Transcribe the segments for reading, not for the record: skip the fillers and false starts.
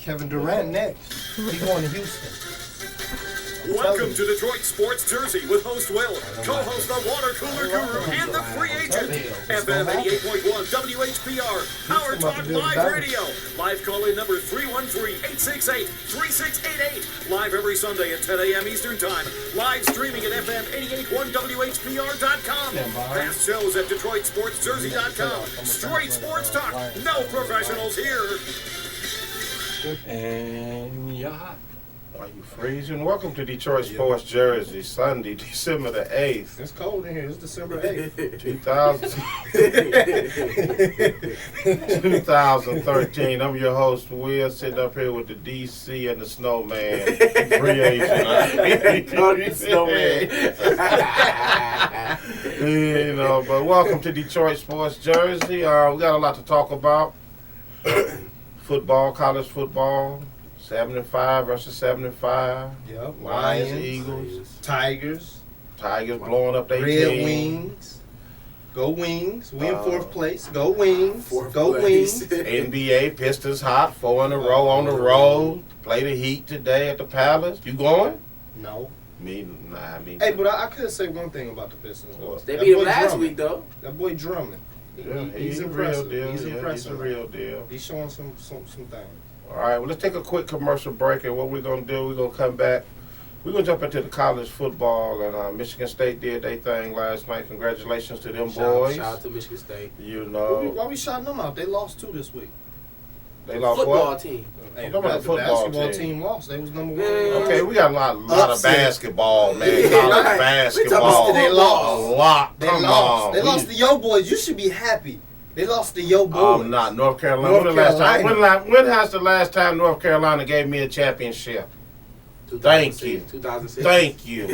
Kevin Durant next. He going to Houston. Welcome to Detroit Sports Jersey with host Will, co-host the Water Cooler Guru and the Free Agent. FM 88.1 WHPR, Power Talk Live Radio. Live call-in number 313-868-3688. Live every Sunday at 10 a.m. Eastern Time. Live streaming at FM 88.1 WHPR.com. Past shows at DetroitSportsJersey.com. Straight sports talk, no professionals here. And you're hot. Are you freezing? Welcome to Detroit Sports Jersey, Sunday, December the 8th. It's cold in here. It's December 8th. 2013. I'm your host, Will, sitting up here with the DC and the Snowman. Free agent. But welcome to Detroit Sports Jersey. We got a lot to talk about. Football, college football. 75 versus 75. Yep. Lions, Eagles, Tigers blowing up their Red team. Wings. Go Wings. We in fourth place. Go Wings. Fourth Go place. Wings. NBA Pistons hot, 4 in a row on the road. Play the Heat today at the Palace. You going? No. Me. Hey, but I could say one thing about the Pistons. Though. They That beat him boy last Drummond. week, though. That boy Drummond. Yeah, He's a impressive. real deal. He's He's impressive. a real deal. He's showing some things. All right, well, let's take a quick commercial break, and what we're going to do, we're going to come back. We're going to jump into the college football, and Michigan State did their thing last night. Congratulations to them boys. Shout out to Michigan State. You know. Why we shouting them out? They lost 2 this week. They lost Football what? team. Hey, I'm talking about the the football basketball team. team lost. They was number 1. Okay, we got a lot of Upset. basketball, man. Yeah, College right. basketball. They lost. A lot. They Come lost. on. They lost to Yo Boys. You should be happy. They lost to Yo Boys. I'm not. North Carolina. North When has the last time North Carolina gave me a championship? Thank you. 2006. Thank you.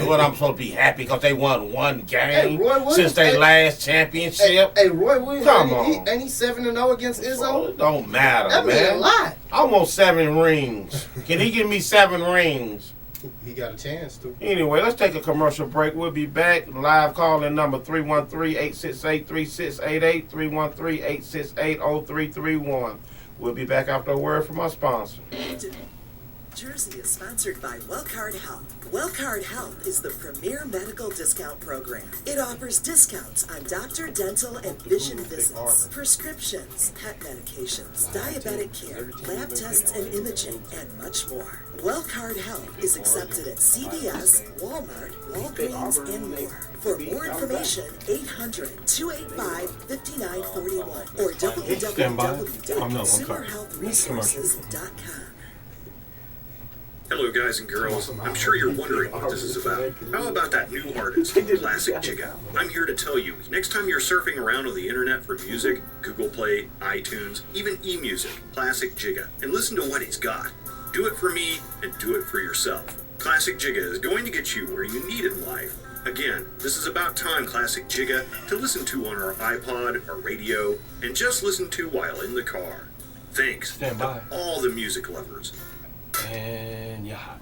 What I'm supposed to be happy because they won one game Roy Williams, since their last championship? Hey, Roy Williams, Come ain't he 7-0 against Well, Izzo? it don't matter, That mean a man. lot. I want 7 rings. Can he give me 7 rings? He got a chance to. Anyway, let's take a commercial break. We'll be back. Live call-in number 313-868-3688, 313-868-0331. We'll be back after a word from our sponsor. Jersey is sponsored by Wellcard Health. Wellcard Health is the premier medical discount program. It offers discounts on doctor, dental, and vision visits, prescriptions, pet medications, diabetic care, lab tests and imaging, and much more. Wellcard Health is accepted at CVS, Walmart, Walgreens, and more. For more information, 800-285-5941 or www.consumerhealthresources.com. Hello, guys and girls. I'm sure you're wondering what this is about. How about that new artist, Classic Jigga? I'm here to tell you, next time you're surfing around on the internet for music, Google Play, iTunes, even eMusic, Classic Jigga, and listen to what he's got. Do it for me and do it for yourself. Classic Jigga is going to get you where you need it in life. Again, this is about time Classic Jigga to listen to on our iPod, our radio, and just listen to while in the car. Thanks Stand by. to all the music lovers. And you're hot.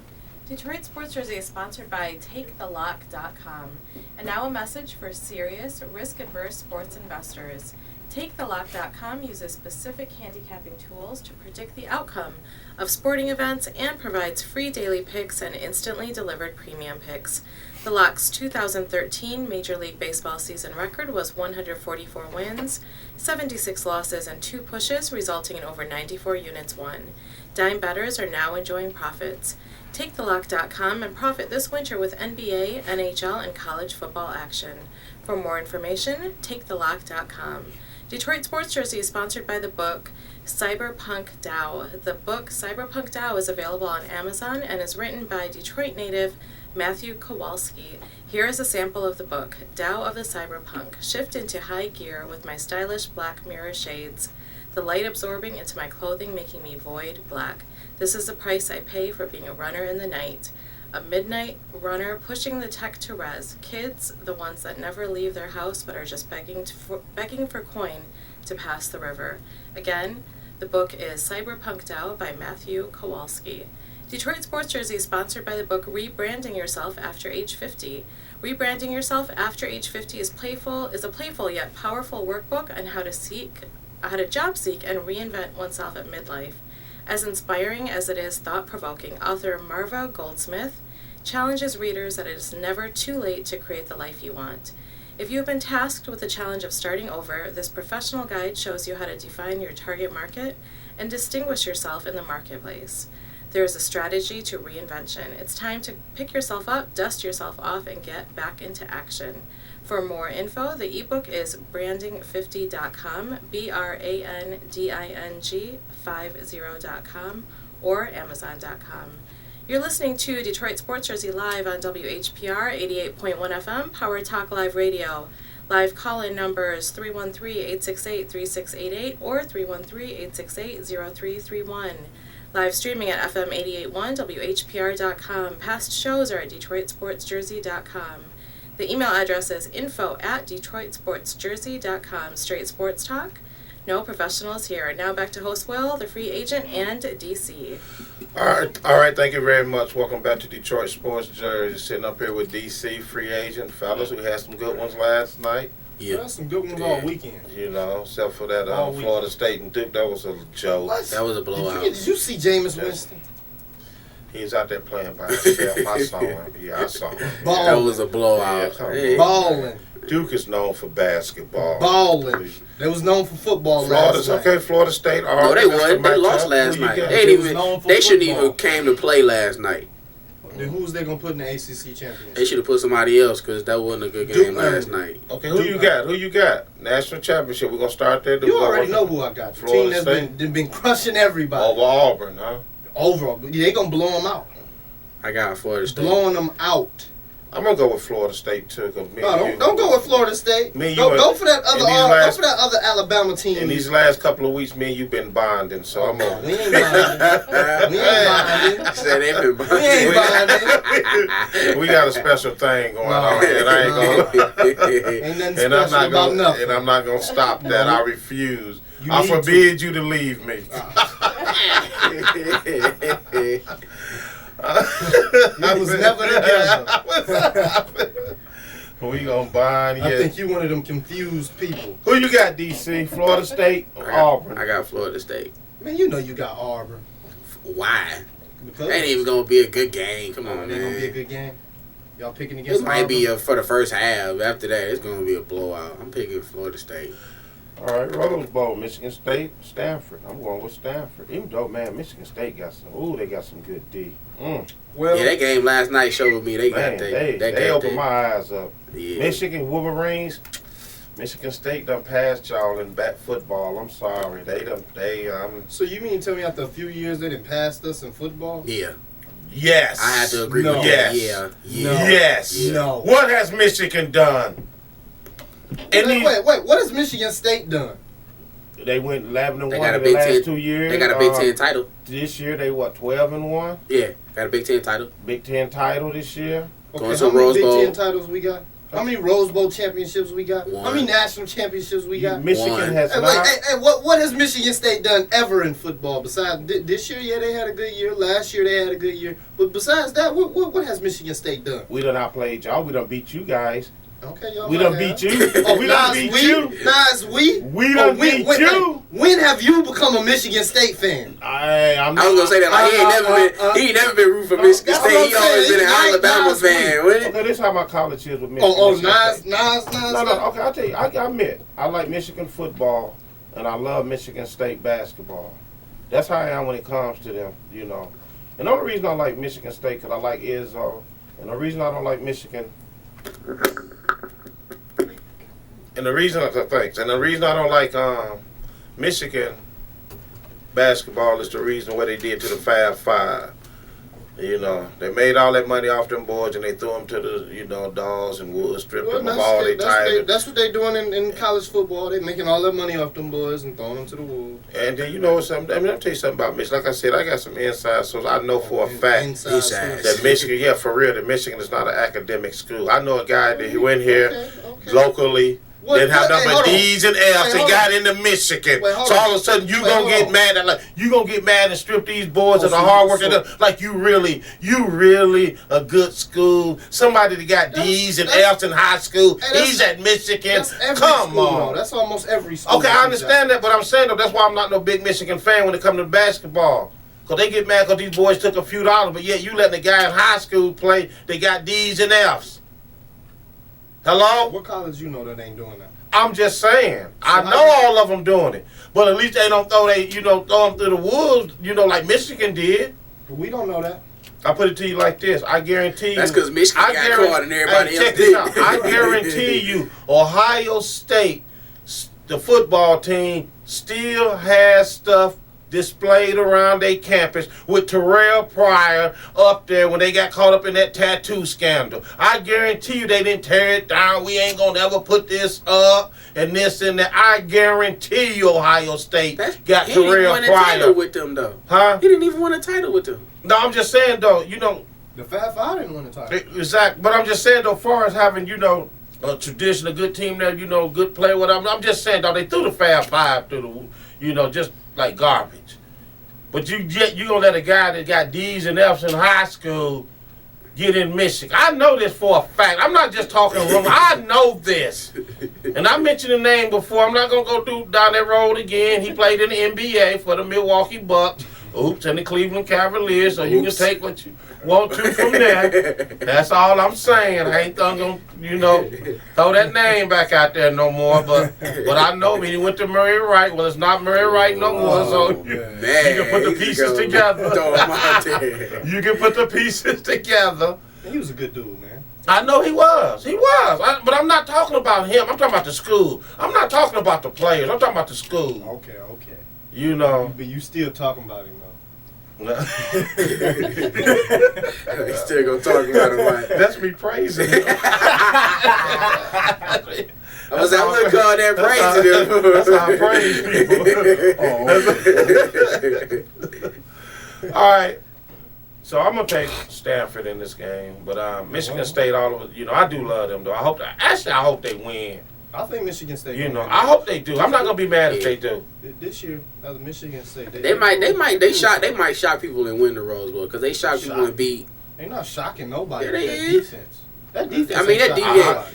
Detroit Sports Jersey is sponsored by TakeTheLock.com. And now a message for serious, risk-averse sports investors. TakeTheLock.com uses specific handicapping tools to predict the outcome of sporting events and provides free daily picks and instantly delivered premium picks. The Lock's 2013 Major League Baseball season record was 144 wins, 76 losses, and 2 pushes, resulting in over 94 units won. Dime bettors are now enjoying profits. TakeTheLock.com and profit this winter with NBA, NHL, and college football action. For more information, TakeTheLock.com. Detroit Sports Jersey is sponsored by the book Cyberpunk Dow. The book Cyberpunk Dow is available on Amazon and is written by Detroit native Matthew Kowalski. Here is a sample of the book, Dow of the Cyberpunk. Shift into high gear with my stylish black mirror shades. The light absorbing into my clothing, making me void black. This is the price I pay for being a runner in the night. A midnight runner pushing the tech to res. Kids, the ones that never leave their house but are just begging for coin to pass the river. Again, the book is Cyberpunk Dow by Matthew Kowalski. Detroit Sports Jersey is sponsored by the book Rebranding Yourself After Age 50. Rebranding Yourself After Age 50 is a playful yet powerful workbook on how to job seek and reinvent oneself at midlife. As inspiring as it is thought-provoking, author Marva Goldsmith challenges readers that it is never too late to create the life you want. If you have been tasked with the challenge of starting over, this professional guide shows you how to define your target market and distinguish yourself in the marketplace. There is a strategy to reinvention. It's time to pick yourself up, dust yourself off, and get back into action. For more info, the ebook is branding50.com, branding50.com, or amazon.com. You're listening to Detroit Sports Jersey live on WHPR 88.1 FM, Power Talk Live Radio. Live call-in numbers 313-868-3688 or 313-868-0331. Live streaming at FM 88.1, WHPR.com. Past shows are at DetroitSportsJersey.com. The email address is info@DetroitSportsJersey.com. Straight sports talk, no professionals here. Now back to host Will, the free agent, and DC. All right. Thank you very much. Welcome back to Detroit Sports Jersey. Sitting up here with DC, free agent. Fellas, we had some good ones last night. Yeah. That's some good ones all weekend. You know, except for that All Florida weekend. State and Duke. That was a joke. What? That was a blowout. Did you see Jameis Winston? He was out there playing by himself. I saw him. Yeah, I saw him. That was a blowout. Yeah, Hey. Balling. Duke is known for basketball. Balling. They was known for football Florida's last night. okay. Florida State. No, they won. They lost last night. They shouldn't even came to play last night. Then who's they gonna put in the ACC championship? They should have put somebody else because that wasn't a good game last night. Okay, who you got? National championship. We're gonna start there. You already know who I got. The Florida team that's been crushing everybody. Over Auburn, huh? Overall, they gonna blow them out. I got Florida State. Blowing them out. I'm gonna go with Florida State too. No, don't go with Florida State. Go for that other. Go for that other Alabama team. In these last couple of weeks, me and you been bonding, so I'm on. We ain't bonding. We ain't bonding. Said they been We ain't bonding. We got a special thing going on here. And I ain't Ain't nothing special about nothing. And I'm not gonna stop that. I refuse. You I need forbid you to leave me. I was never together. We gonna bind. I think you one of them confused people. Who you got, DC? Florida State or Auburn? I got Florida State. Man, you know you got Auburn. Why? Because Ain't even gonna be a good game. Come on, ain't man. gonna be a good game. Y'all picking against It might Auburn? be for the first half. After that, it's gonna be a blowout. I'm picking Florida State. All right, Rose Bowl, Michigan State, Stanford. I'm going with Stanford. Even though, man, Michigan State got they got some good D. Well, Yeah, that game last night showed me they got They opened my eyes up. Yeah. Michigan Wolverines, Michigan State done passed y'all in bat football. I'm sorry, so you mean to tell me after a few years they didn't pass us in football? Yeah, Yes, I had to agree No. with Yes. that. Yeah, yeah. No. Yes. No. What has Michigan done? Wait, what has Michigan State done? They went 11-1 They got a in the Big last Ten. 2 years. They got a Big Ten title. This year they 12-1. Yeah, got a Big Ten title. Big Ten title this year. Going Okay, to how many Rose Big Bowl. Ten titles we got? How many Rose Bowl championships we got? One. How many national championships we got? Michigan One. has Hey, not. what has Michigan State done ever in football besides this year? Yeah, they had a good year. Last year they had a good year. But besides that, what has Michigan State done? We done outplayed y'all. We done beat you guys. Okay, y'all. We done beat you. Oh, We done beat you. We done beat you. When have you become a Michigan State fan? I'm I was gonna say that like he ain't never been rooting for Michigan that's what State. I'm He always saying. been an It's Alabama Nas fan. Wasn't Okay, this is how my college is with Michigan. Oh, Michigan Nas. State. No. Okay, I'll tell you. I admit, I like Michigan football, and I love Michigan State basketball. That's how I am when it comes to them, you know. And the only reason I like Michigan State because I like Izzo, and the reason I don't like Michigan. And the reason I don't like Michigan basketball is the reason what they did to the Fab Five. You know, they made all that money off them boys and they threw them to the dolls and wood, stripped them of all their titles. That's what they doing in college football. They making all their money off them boys and throwing them to the wolves. And then you know something. I mean, I'll tell you something about Michigan. Like I said, I got some inside sources. I know for a fact Inside that Michigan, yeah, for real, that Michigan is not an academic school. I know a guy that he went here locally. Didn't have nothing but D's and F's and got into Michigan. So all of a sudden you gonna get mad at you gonna get mad and strip these boys of the hard work and like you really a good school. Somebody that got D's and F's in high school. He's at Michigan. Come on. That's almost every school. Okay, I understand that, but I'm saying though that's why I'm not no big Michigan fan when it comes to basketball. Because they get mad because these boys took a few dollars, but yet you letting the guy in high school play, they got D's and F's. Hello? What college you know that ain't doing that? I'm just saying. I know all of them doing it. But at least they don't throw them through the wolves, like Michigan did. We don't know that. I put it to you like this. I guarantee you. That's because Michigan got caught and everybody else check did. this out. I guarantee you, Ohio State, the football team, still has stuff displayed around their campus with Terrell Pryor up there when they got caught up in that tattoo scandal. I guarantee you they didn't tear it down. We ain't gonna ever put this up and this and that. I guarantee you Ohio State got Terrell Pryor. He didn't win a title with them though. Huh? He didn't even win a title with them. No, I'm just saying though, the Fab Five didn't win a title. Exactly. But I'm just saying though, as far as having, a traditional good team there, good player, whatever. I'm just saying though, they threw the Fab Five through the, just like garbage. But you gonna let a guy that got D's and F's in high school get in Michigan. I know this for a fact. I'm not just talking rumor. I know this. And I mentioned the name before. I'm not gonna go down that road again. He played in the NBA for the Milwaukee Bucks. Oops, and the Cleveland Cavaliers, so you can take what you want to from there. That's all I'm saying. I ain't gonna, throw that name back out there no more. But I know he went to Murray Wright. Well, it's not Murray Wright no more, so you can put the pieces together. You can put the pieces together. He was a good dude, man. I know he was. But I'm not talking about him. I'm talking about the school. I'm not talking about the players. I'm talking about the school. Okay. But you still talking about him, though. They still gonna talk about him, right? That's me praising him. I wouldn't call that praising him. That's how I praise people. All right. So I'm gonna take Stanford in this game, but Michigan State all over. I do love them though. I hope they win. I think Michigan State. I hope they do. I'm not gonna be mad if they do. This year, Michigan State. They might shock people and win the Rose Bowl because they shock people and beat. They're not shocking nobody. Yeah, they that is. defense. That defense.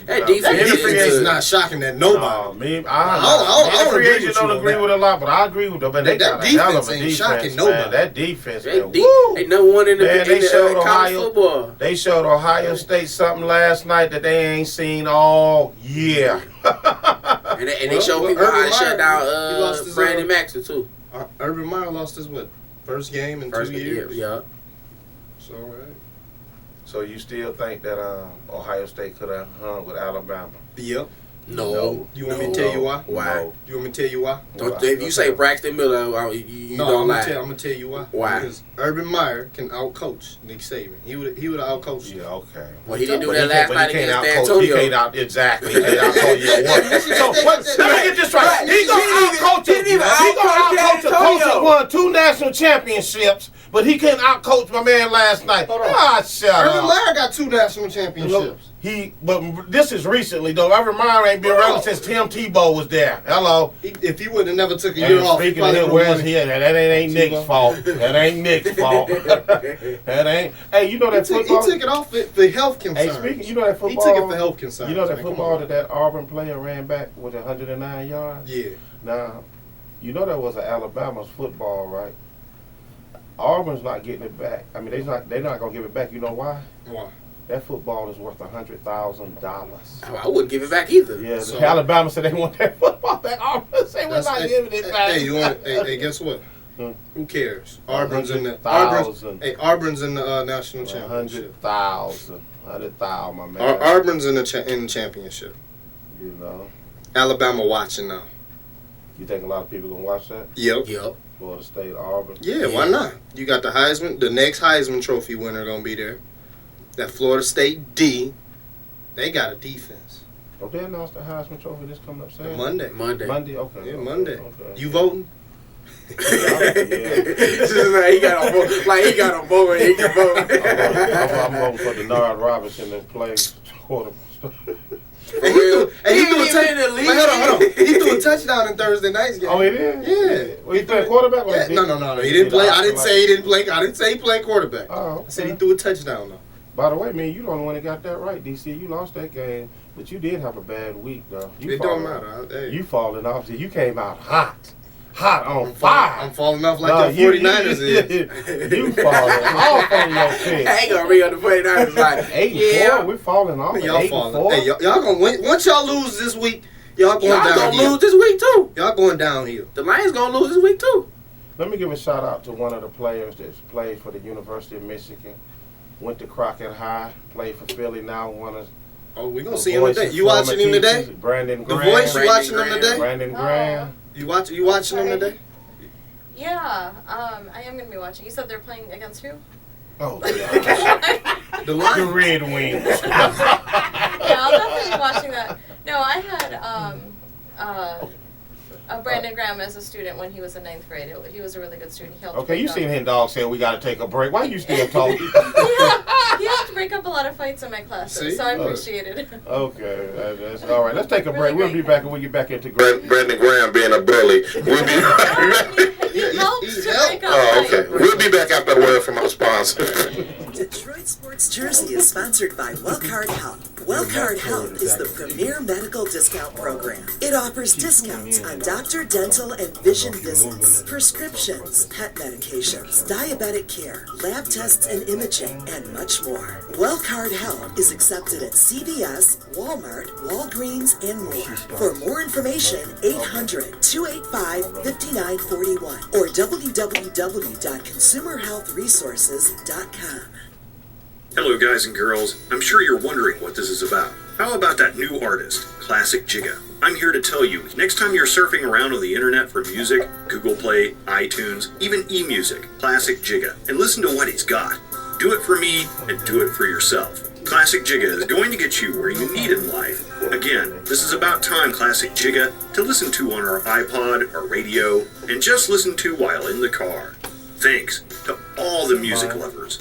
That defense is not shocking that nobody. I free agent don't agree with a lot, but I agree with them. But they got a hell of a defense, shocking man. nobody. That defense, ain't no one in the college football. They showed Ohio State something last night that they ain't seen all year. and they showed people how to shut down Brandon Maxwell too. Urban Meyer lost his first game in 2 years. Yeah. So right. So you still think that Ohio State could have hung with Alabama? Yep. No. You want me to tell you why? Why? No. You want me to tell you why? If you say Braxton Miller, you don't lie. I'm gonna tell you why. Why? Because Urban Meyer can outcoach Nick Saban. He would have outcoached. Yeah, okay. Well, he didn't do that last night against Antonio. He can't exactly. He can't outcoach you. So let me get this right. He gonna outcoach him. He gonna outcoach a coach that won 2 national championships, but he couldn't outcoach my man last night. Shut up. Urban Meyer got 2 national championships. But this is recently though. Urban Meyer ain't been relevant since Tim Tebow was there. Hello. If he would have never took a year off, speaking of him, where's he at? That ain't Nick's fault. That ain't Nick's fault. That ain't. Hey, you know that football. He took it off for health concerns. Hey, speaking, you know that football. He took it for health concerns. You know that football that Auburn player ran back with 109 yards. Yeah. Now, you know that was Alabama's football, right? Auburn's not getting it back. I mean, they're not gonna give it back. You know why? Why? That football is worth $100,000. I wouldn't give it back either. Yeah, so Alabama said they want that football back. Auburn said we're not giving it back. Hey, guess what? Who cares? Auburn's in the national championship. 100,000, my man. Auburn's in the championship. You know. Alabama watching now. You think a lot of people gonna watch that? Yep. Florida State, Auburn. Yeah, why not? You got the Heisman, the next Heisman Trophy winner gonna be there. That Florida State D, they got a defense. Oh, they announced the Heisman Trophy this coming up Saturday? Monday. Okay. Yeah, Monday. Okay. You voting? He got a vote and he can vote. I'm voting for Denard Robinson that plays quarterback. He threw a touchdown in Thursday night's game. Oh, he did? Yeah. Well, he played quarterback? Yeah. No. He didn't play. I didn't say he didn't play. I didn't say he played quarterback. Oh, okay. I said he threw a touchdown, though. By the way, man, you the only one that got that right, DC. You lost that game, but you did have a bad week, though. It don't matter. You falling off. You came out hot. hot on fire. I'm falling off like the 49ers is. You falling off on your pick. I ain't gonna bring up the 49ers like 8-4. We're falling off. Y'all falling. Hey, y'all gonna win. Once y'all lose this week, y'all gonna lose this week too. Y'all going downhill. The Lions gonna lose this week too. Let me give a shout out to one of the players that's played for the University of Michigan. Went to Crockett High, played for Philly now. We're going to see him today. You watching him today? Brandon Graham. The Voice, you watching him today? Brandon Graham. You watching him today? Yeah, I am going to be watching. You said they're playing against who? Oh, yeah. the Red Wings. Yeah, I'll definitely be watching that. No, I had Brandon Graham as a student when he was in 9th grade. He was a really good student. You seen him dog saying we got to take a break. Why you still talking? He helped break up a lot of fights in my classes, so I appreciated it. Okay, that's all right. Let's take a break. We'll be back when we get back into Brandon Graham being a bully. We'll be He helped to break up fights. okay. We'll be back after a word from our sponsor. Detroit Sports Jersey is sponsored by WellCard Health. WellCard Health is the premier medical discount program. It offers discounts on doctor, dental, and vision visits, prescriptions, pet medications, diabetic care, lab tests and imaging, and much more. WellCard Health is accepted at CVS, Walmart, Walgreens, and more. For more information, 800-285-5941 or www.consumerhealthresources.com. Hello, guys and girls. I'm sure you're wondering what this is about. How about that new artist, Classic Jigga? I'm here to tell you, next time you're surfing around on the internet for music, Google Play, iTunes, even eMusic, Classic Jigga, and listen to what he's got. Do it for me and do it for yourself. Classic Jigga is going to get you where you need in life. Again, this is about time Classic Jigga to listen to on our iPod, our radio, and just listen to while in the car. Thanks to all the music lovers.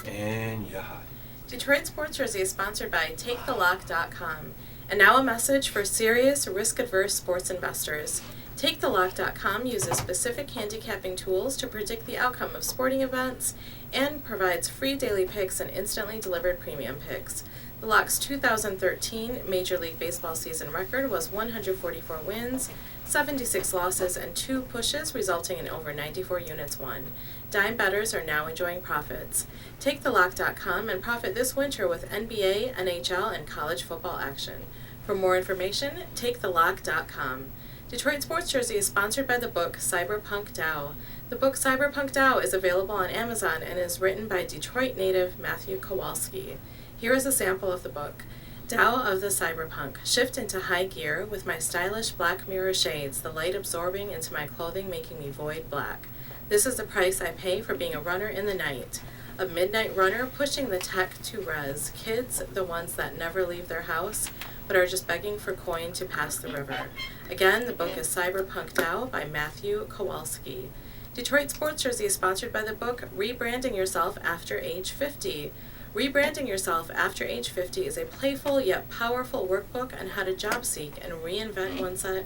And you're hot. Detroit Sports Jersey is sponsored by TakeTheLock.com. And now a message for serious, risk-averse sports investors. TakeTheLock.com uses specific handicapping tools to predict the outcome of sporting events and provides free daily picks and instantly delivered premium picks. The Lock's 2013 Major League Baseball season record was 144 wins, 76 losses, and 2 pushes, resulting in over 94 units won. Dime bettors are now enjoying profits. TakeTheLock.com and profit this winter with NBA, NHL, and college football action. For more information, TakeTheLock.com. Detroit Sports Jersey is sponsored by the book Cyberpunk Dow. The book Cyberpunk Dow is available on Amazon and is written by Detroit native Matthew Kowalski. Here is a sample of the book. Dow of the Cyberpunk. Shift into high gear with my stylish black mirror shades, the light absorbing into my clothing making me void black. This is the price I pay for being a runner in the night. A midnight runner pushing the tech to res. Kids, the ones that never leave their house, but are just begging for coin to pass the river. Again, the book is Cyberpunk Dow by Matthew Kowalski. Detroit Sports Jersey is sponsored by the book Rebranding Yourself After Age 50. Rebranding Yourself After Age 50 is a playful yet powerful workbook on how to job seek and reinvent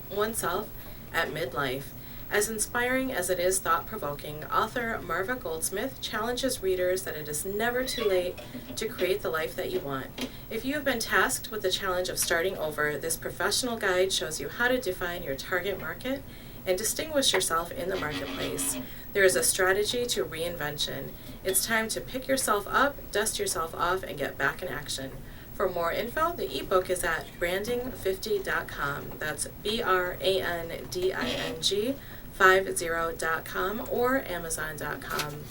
oneself at midlife. As inspiring as it is thought-provoking, author Marva Goldsmith challenges readers that it is never too late to create the life that you want. If you have been tasked with the challenge of starting over, this professional guide shows you how to define your target market and distinguish yourself in the marketplace. There is a strategy to reinvention. It's time to pick yourself up, dust yourself off, and get back in action. For more info, the ebook is at branding50.com. That's branding50.com or amazon.com.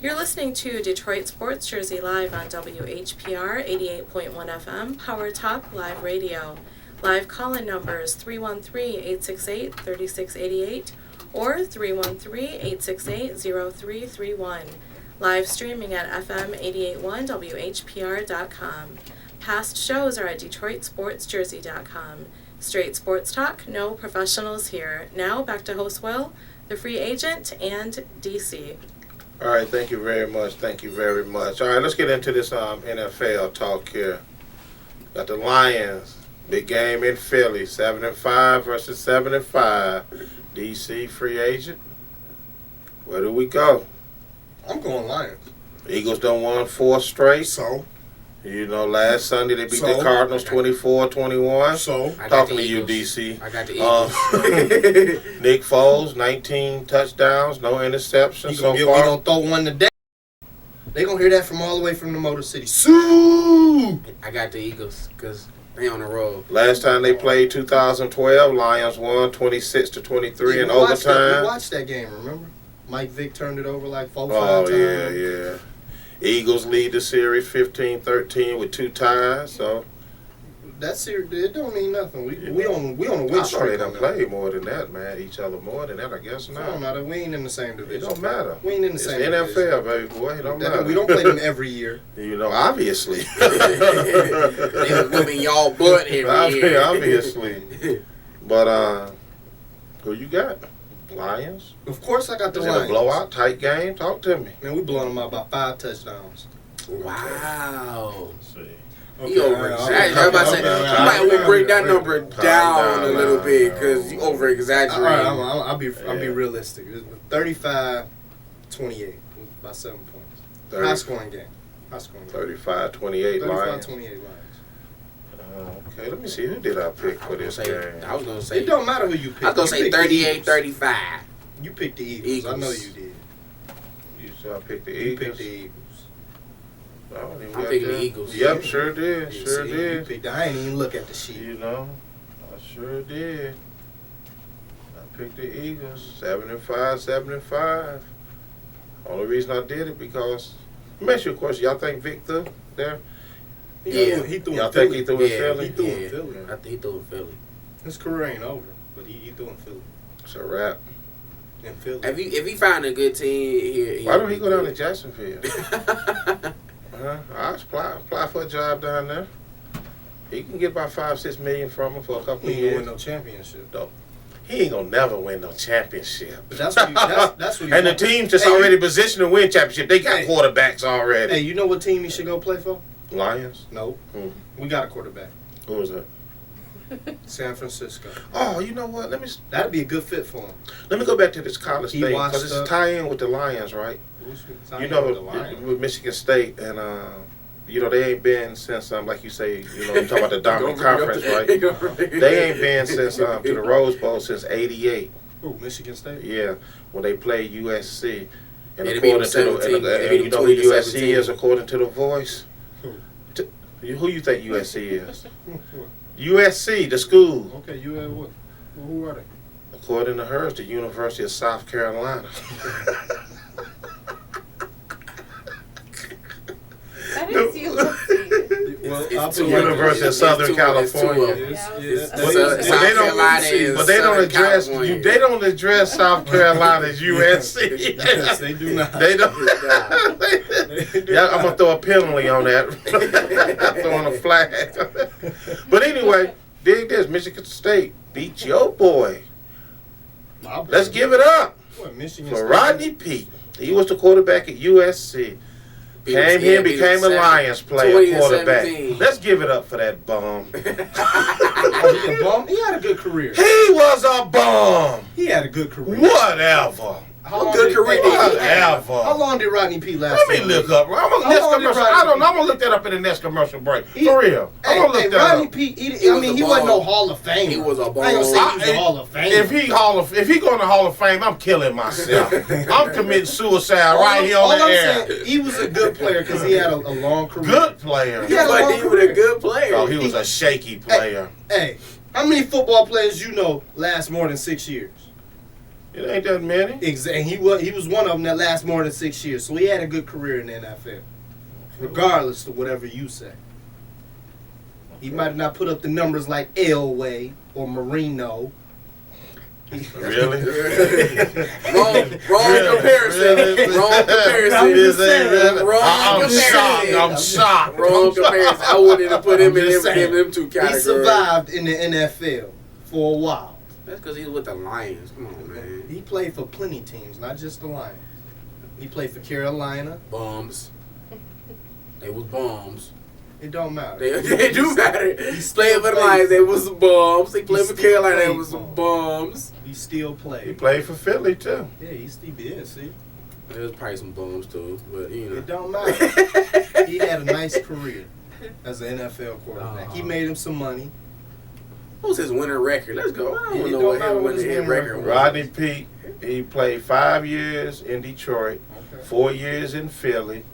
You're listening to Detroit Sports Jersey live on WHPR 88.1 FM, Power Talk Live Radio. Live call-in numbers 313-868-3688 or 313-868-0331. Live streaming at FM881WHPR.com. Past shows are at DetroitSportsJersey.com. Straight sports talk, no professionals here. Now back to host Will, the free agent, and DC. All right, thank you very much. Thank you very much. All right, let's get into this NFL talk here. Got the Lions. Big game in Philly, 7-5 versus 7-5. DC free agent. Where do we go? I'm going Lions. Eagles done won 4 straight. So? You know, last Sunday they beat the Cardinals 24-21. So, talking to you, DC. I got the Eagles. Nick Foles, 19 touchdowns, no interceptions so far. We gonna throw one today. They gonna hear that from all the way from the Motor City. Sue! I got the Eagles because they on the road. Last time they played, 2012, Lions won 26-23 in overtime. We watched that game, remember? Mike Vick turned it over like 4-5 times. Oh, yeah. Eagles lead the series 15-13 with 2 ties, so. That series, it don't mean nothing. We on a win streak. They done played more than that, man. Each other more than that, I guess not. It don't matter. We ain't in the same division. It don't matter. We ain't in the same division. division. NFL, baby boy. It don't matter. We don't play them every year. You know, obviously. They whipping y'all butt every year. Obviously. But, who you got? Lions? Of course I got the Is Lions. it a blowout, tight game? Talk to me. Man, we blowing them out by 5 touchdowns. Wow. Let's see. You over-exaggerating. I was about to say, you might want to break that number down a little bit because you over-exaggerating. All right, I'll be realistic. 35-28 by 7 points. High-scoring game. 35-28 Lions. 35-28 Lions. Okay, let me see. Who did I pick for this game? I was going to say. It don't matter who you pick. I was going to say 38-35. You picked the Eagles. I know you did. You said I picked the You Eagles? picked the Eagles. I'm picking the Eagles. Yep, sure did. Sure did. I ain't even look at the sheet. You know, I sure did. I picked the Eagles. 7-5. Only reason I did it because. Let me ask you a question. Y'all think Vic threw there? He threw Y'all think he threw in Philly? He threw in Philly. I think he threw in Philly. His career ain't over, but he threw in Philly. It's a wrap. In Philly. If he find a good team here, why don't he go down to Jacksonville? I'll apply for a job down there. He can get about $5-6 million from him for a couple of years. He ain't gonna win no championship. No. He ain't gonna never win no championship. But that's what and the team's just already positioned to win championship. They got quarterbacks already. Hey, you know what team he should go play for? Lions? No. We got a quarterback. Who is that? San Francisco. Oh, you know what? That'd be a good fit for him. Let me go back to this college thing because it's a tie-in with the Lions, right? You know, with Michigan State and you know they ain't been since like you say, you know, you talk about the dominant conference, right? They ain't been since to the Rose Bowl since '88. Who, Michigan State? Yeah, when they played USC. And Yeah, according to the, you know who USC is according to The Voice? Who you think USC is? USC, the school. Okay, you had what? Who are they? According to her, it's the University of South Carolina. That is USC. Well, it's the University of Southern California. But they don't address they don't address South Carolina's USC. Yes, they do not. They don't. Yeah, I'm gonna throw a penalty on that. Throwing a flag. But anyway, dig this: Michigan State beat your boy. Let's give it up for Rodney Peete. He was the quarterback at USC. Came here, became a Lions player, quarterback. Let's give it up for that bum. He a bum? He had a good career. He was a bum. He had a good career. Whatever. How long did Rodney Peete last? Let me look up. I'm gonna look that up in the next commercial break. For real. I'm gonna look that up. Rodney Peete, he wasn't no Hall of Fame. He was a bum. I ain't gonna say he was a Hall of Fame. If he going to Hall of Fame, I'm killing myself. I'm committing suicide right here on the air. Saying, he was a good player because he had a long career. Good player. He was a good player. Oh, he was a shaky player. Hey, how many football players you know last more than 6 years? It ain't that many. Exactly. He was one of them that lasts more than 6 years. So he had a good career in the NFL, regardless of whatever you say. He might have not put up the numbers like Elway or Marino. Really? Wrong comparison. Wrong comparison. I'm shocked. Wrong comparison. I wouldn't have put him in them two categories. He survived in the NFL for a while. That's because he was with the Lions. Come on, man. He played for plenty teams, not just the Lions. He played for Carolina. Bums. They was bums. It don't matter. They do matter. He played for the Lions. They was some bums. He played for Carolina. They was some bums. He still played. He played for Philly too. Yeah, he still did. See, there was probably some bums too, but you know. It don't matter. He had a nice career. as an NFL quarterback. He made him some money. What was his winning record? Let's go. I Yeah, don't it know don't matter what what his his winning winning record was. Rodney Peete, he played 5 years in Detroit, Okay. 4 years in Philly,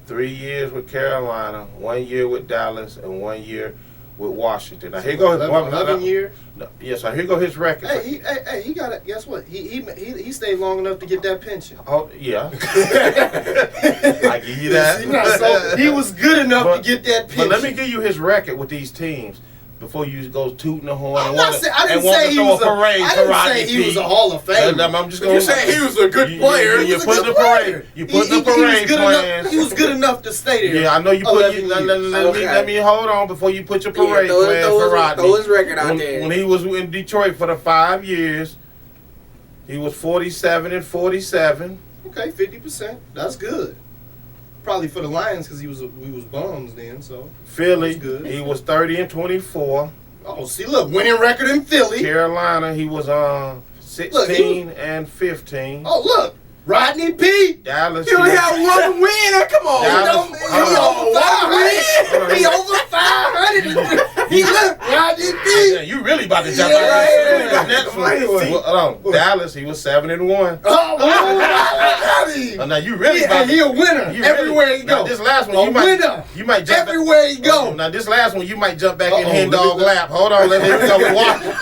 3 years with Carolina, 1 year with Dallas, and 1 year with Washington. Now here goes 11 years. Yes, sir. Here go his record. Hey, he got it. Guess what? He stayed long enough to get that pension. Oh yeah, I give you that. So he was good enough to get that pension. But let me give you his record with these teams before you go tooting the horn I'm and not want saying, I didn't to say he throw was a parade I for didn't Rodney say he was Peete. a Hall of Famer. I'm just going. You saying he was a good player? You was a put good the player. parade. You put the He was parade good plans. enough. He was good enough to stay there. Yeah, I know you put. 11 years. Let me hold on before you put your parade throw plan his- for Rodney. throw his record out there. When he was in Detroit for the 5 years, he was 47-47. Okay, 50%. That's good. Probably for the Lions because we was bums then. So Philly, That's good. he was 30-24. oh, see, look, winning record in Philly. Carolina, he was 16-15. Oh, look, Rodney Peete. Dallas, He only had one win. Come on. Dallas- He over 500. He over 500. He look, Rodney Yeah, Peete. you really about to jump Yeah, out yeah. there. Next one. Hold on. Dallas, he was 7-1. Oh, Rodney. Now you really Yeah, about and he a winner you everywhere really, he now go. this last one, A you winner. might jump Everywhere he go. Now this last one, you might jump back in Uh-oh, hen let me dog look. lap. Hold on, let me go with Washington.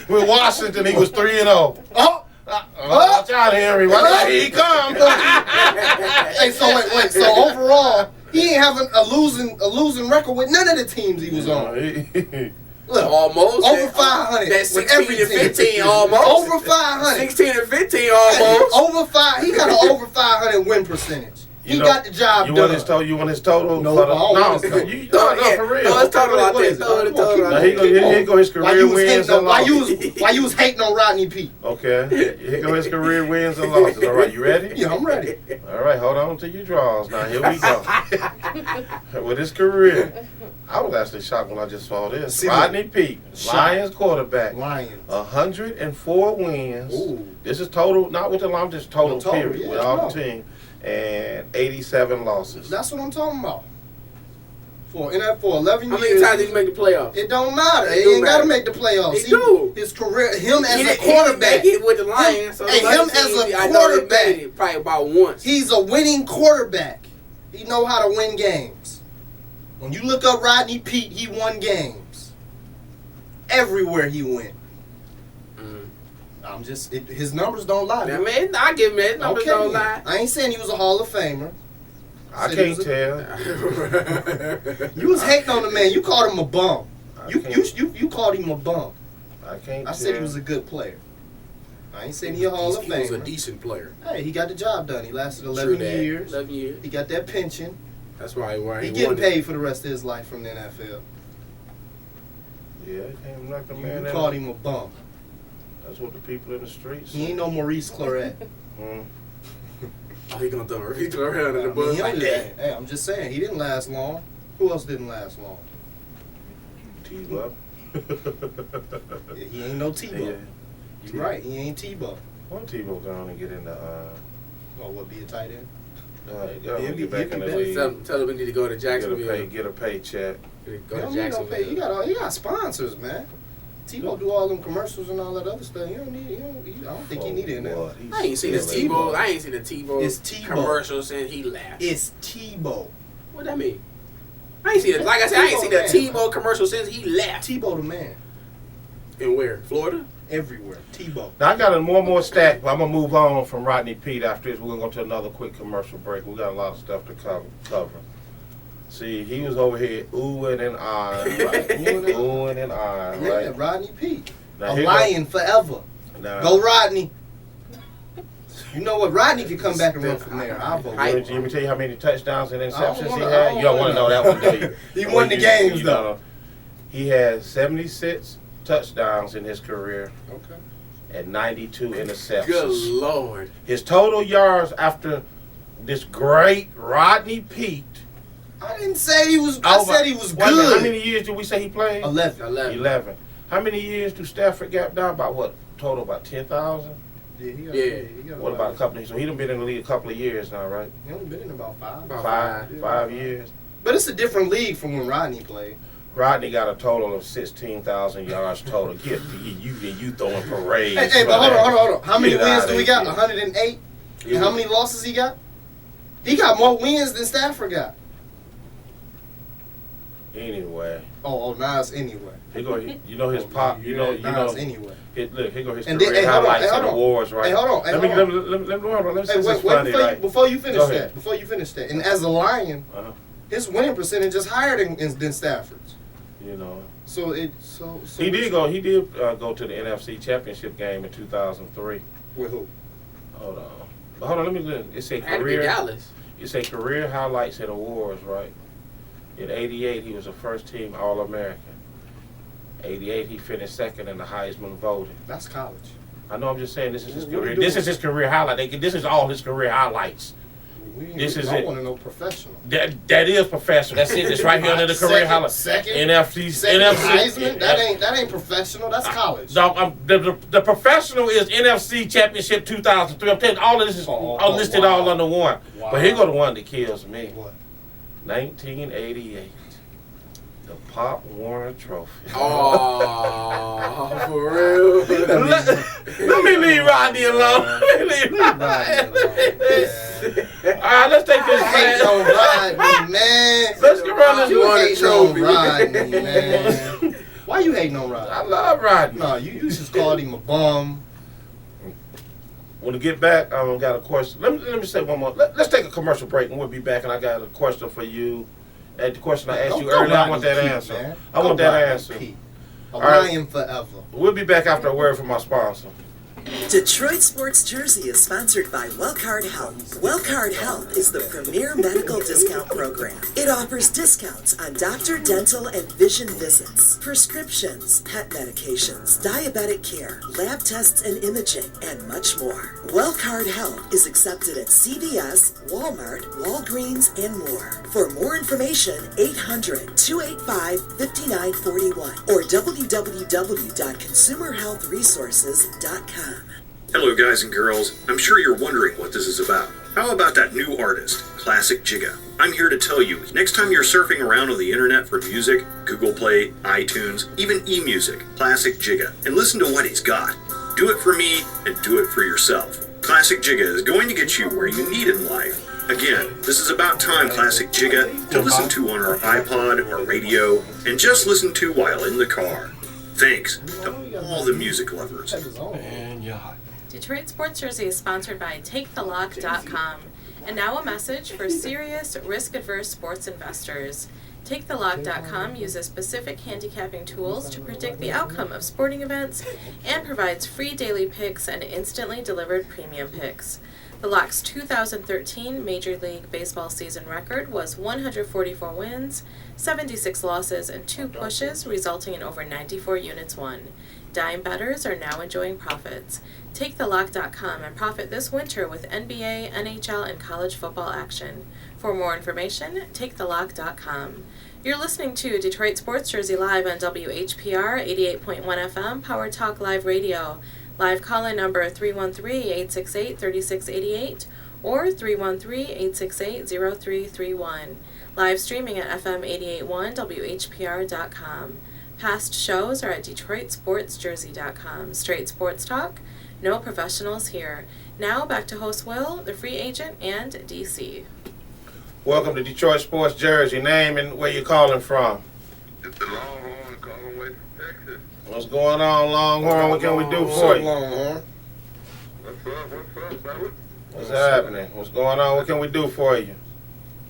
With Washington, he was 3-0. Oh. Watch out, Henry. Watch out, here he comes. Hey, so wait. So overall, he ain't having a losing record with none of the teams he was on. Look, Almost. over 500. That with 16 every to team. 15 almost. Over 500. 16 and 15 almost. Over 5. He got an over 500 win percentage. He You know, got the job You done. want his total? No, for the, I don't want his no, total. no, for real. No, it's total out What there. is it? Throw the total Come out Now there. here go his Why career you was wins hating and on? losses. Why you was hating on Rodney Peete? Okay, here go his career wins and losses. All right, you ready? Yeah, I'm ready. All right, hold on to your draws. Now here we go. With his career, I was actually shocked when I just saw this. See, Rodney Peete, shocked. Lions quarterback, Lions. 104 wins. Ooh. This is total, not with the Lions, just total, The total, period, yeah, with all the team, and 87 losses. That's what I'm talking about. For 11 How years. many times did you make the playoffs? It don't matter. It He do ain't got to matter. make the playoffs. He do. His career, him as He a didn't quarterback. make it with the Lions. So Hey, the other him as teams, a I know they quarterback. made it probably about once. He's a winning quarterback. He know how to win games. When you look up Rodney Peete, he won games. Everywhere he went. I'm just, his numbers don't lie. I mean, I give him that. Numbers don't lie. I ain't saying he was a Hall of Famer. I Said can't he tell. You was hating on the man. You called him a bum. I You can't- called him a bum. I can't I tell. said he was a good player. I ain't saying he a Hall of He was a Famer. decent player. Hey, he got the job done. He lasted True 11 that. years. 11 years. He got that pension. That's why He he getting won it. paid for the rest of his life from the NFL. Yeah, I can't knock the You man out. called him a bum. That's what the people in the streets He ain't say. no Maurice Claret. Oh, he gonna throw it around in the I bus mean, like that. hey, I'm just saying, he didn't last long. Who else didn't last long? T-Buck. Yeah, he ain't no Tebow. Yeah. You're right, he ain't Tebow. Why T-Buck going to get in the, Oh, what, be a tight end? get back in the Yeah, league. Tell him we need to go to Jacksonville. Get a paycheck. Go He to don't need no pay. He Jacksonville. got sponsors, man. Tebow do all them commercials and all that other stuff. I don't think he needed that. Boy, I ain't seen the It's Tebow. Tebow. I ain't seen the Tebow It's Tebow. commercial since he left. It's Tebow. What that mean? I ain't seen it. Like I said, I ain't seen the Tebow, man. Tebow commercial since he left. Tebow the man. And where? Florida? Everywhere. Tebow. Now I got a more stat. I'm gonna move on from Rodney Peete after this. We're gonna go to another quick commercial break. We got a lot of stuff to cover. See, he was over here oohing and ahhing, right? Oohing and ahhing, Yeah, right? Rodney Peete. Now, A here lion forever. Now, Go Rodney. You know what? Rodney could come back and run from there. I'll vote. Let me tell you how many touchdowns and interceptions wanna- he I had. don't You don't want to know wanna that one, know. do you? He won the games, you though. know. He had 76 touchdowns in his career Okay. and 92 interceptions. Good Lord. His total yards after this great Rodney Peete. I didn't say he was. I said he was Wait a minute, good. How many years did we say he played? 11. 11. How many years do Stafford got down? About what? Total about 10,000? Yeah, he got, Yeah. he got What about a couple of years? So he done been in the league a couple of years now, right? He only been in about 5. About Five years. But it's a different league from when Rodney played. Rodney got a total of 16,000 yards total. Get you throwing parades. Hey, but hold on. How many Get wins outta do we got? here. 108? Yeah. And how many losses he got? He got more wins than Stafford got. Anyway. Oh, now it's anyway. Here go, you know his pop. You know. Now it's anyway. Look, here go his And career then- hey, hold on, highlights hey, and hold on. awards, right? Hey, hold on. Let me Hey, see wait, funny, right? before you finish Go ahead. that. And as a Lion, Uh-huh. his winning percentage is higher than Stafford's. You know. So He did go to the NFC Championship game in 2003. With who? Hold on. But hold on, let me look. It say Had to be career. Dallas. It say career highlights and awards, right? In '88, he was a first-team All-American. '88, he finished second in the Heisman voting. That's college. I know. I'm just saying this is his What are you career. doing? This is his career highlight. This is all his career highlights. This is I it. want to know professional. That is professional. That's it. It's right here under the career highlights. Second NFC. Heisman. That ain't professional. That's college. The professional is NFC Championship 2003. I'm telling you, all of this is listed wow. all under one. Wow. But here go the one that kills me. What? 1988. The Pop Warner Trophy. Oh, for real? Let me leave Rodney alone. Let me leave Rodney. All right, let's take this. Hate on Rodney, man. Let's get around this You one. hating on Rodney, man. Why you hating on Rodney? I love Rodney. No, you just called him a bum. When we get back, I got a question. Let me say one more. Let's take a commercial break and we'll be back. And I got a question for you. And the question I asked you earlier, I want that answer. Man. I want that answer. A right. Lion forever. We'll be back after a word from our sponsor. Detroit Sports Jersey is sponsored by Wellcard Health. Wellcard Health is the premier medical discount program. It offers discounts on doctor, dental, and vision visits, prescriptions, pet medications, diabetic care, lab tests and imaging, and much more. Wellcard Health is accepted at CVS, Walmart, Walgreens, and more. For more information, 800-285-5941 or www.consumerhealthresources.com. Hello, guys and girls. I'm sure you're wondering what this is about. How about that new artist, Classic Jigga? I'm here to tell you, next time you're surfing around on the internet for music, Google Play, iTunes, even eMusic, Classic Jigga, and listen to what he's got. Do it for me and do it for yourself. Classic Jigga is going to get you where you need in life. Again, this is about time Classic Jigga to listen to on our iPod, our radio, and just listen to while in the car. Thanks to all the music lovers. Detroit Sports Jersey is sponsored by TakeTheLock.com. And now a message for serious, risk-averse sports investors. TakeTheLock.com uses specific handicapping tools to predict the outcome of sporting events and provides free daily picks and instantly delivered premium picks. The Lock's 2013 Major League Baseball season record was 144 wins, 76 losses, and 2 pushes, resulting in over 94 units won. Dime bettors are now enjoying profits. TakeTheLock.com and profit this winter with NBA, NHL, and college football action. For more information, TakeTheLock.com. You're listening to Detroit Sports Jersey live on WHPR 88.1 FM, Power Talk Live Radio. Live call-in number 313-868-3688 or 313-868-0331. Live streaming at FM881WHPR.com. Past shows are at DetroitSportsJersey.com. Straight sports talk, no professionals here. Now back to host Will, the free agent, and DC. Welcome to Detroit Sports Jersey. Name and where you're calling from. It's the Longhorn calling way from Texas. What's going on, Longhorn? What can we do for you? Longhorn? What's up, brother? What's happening? What's going on? What can we do for you?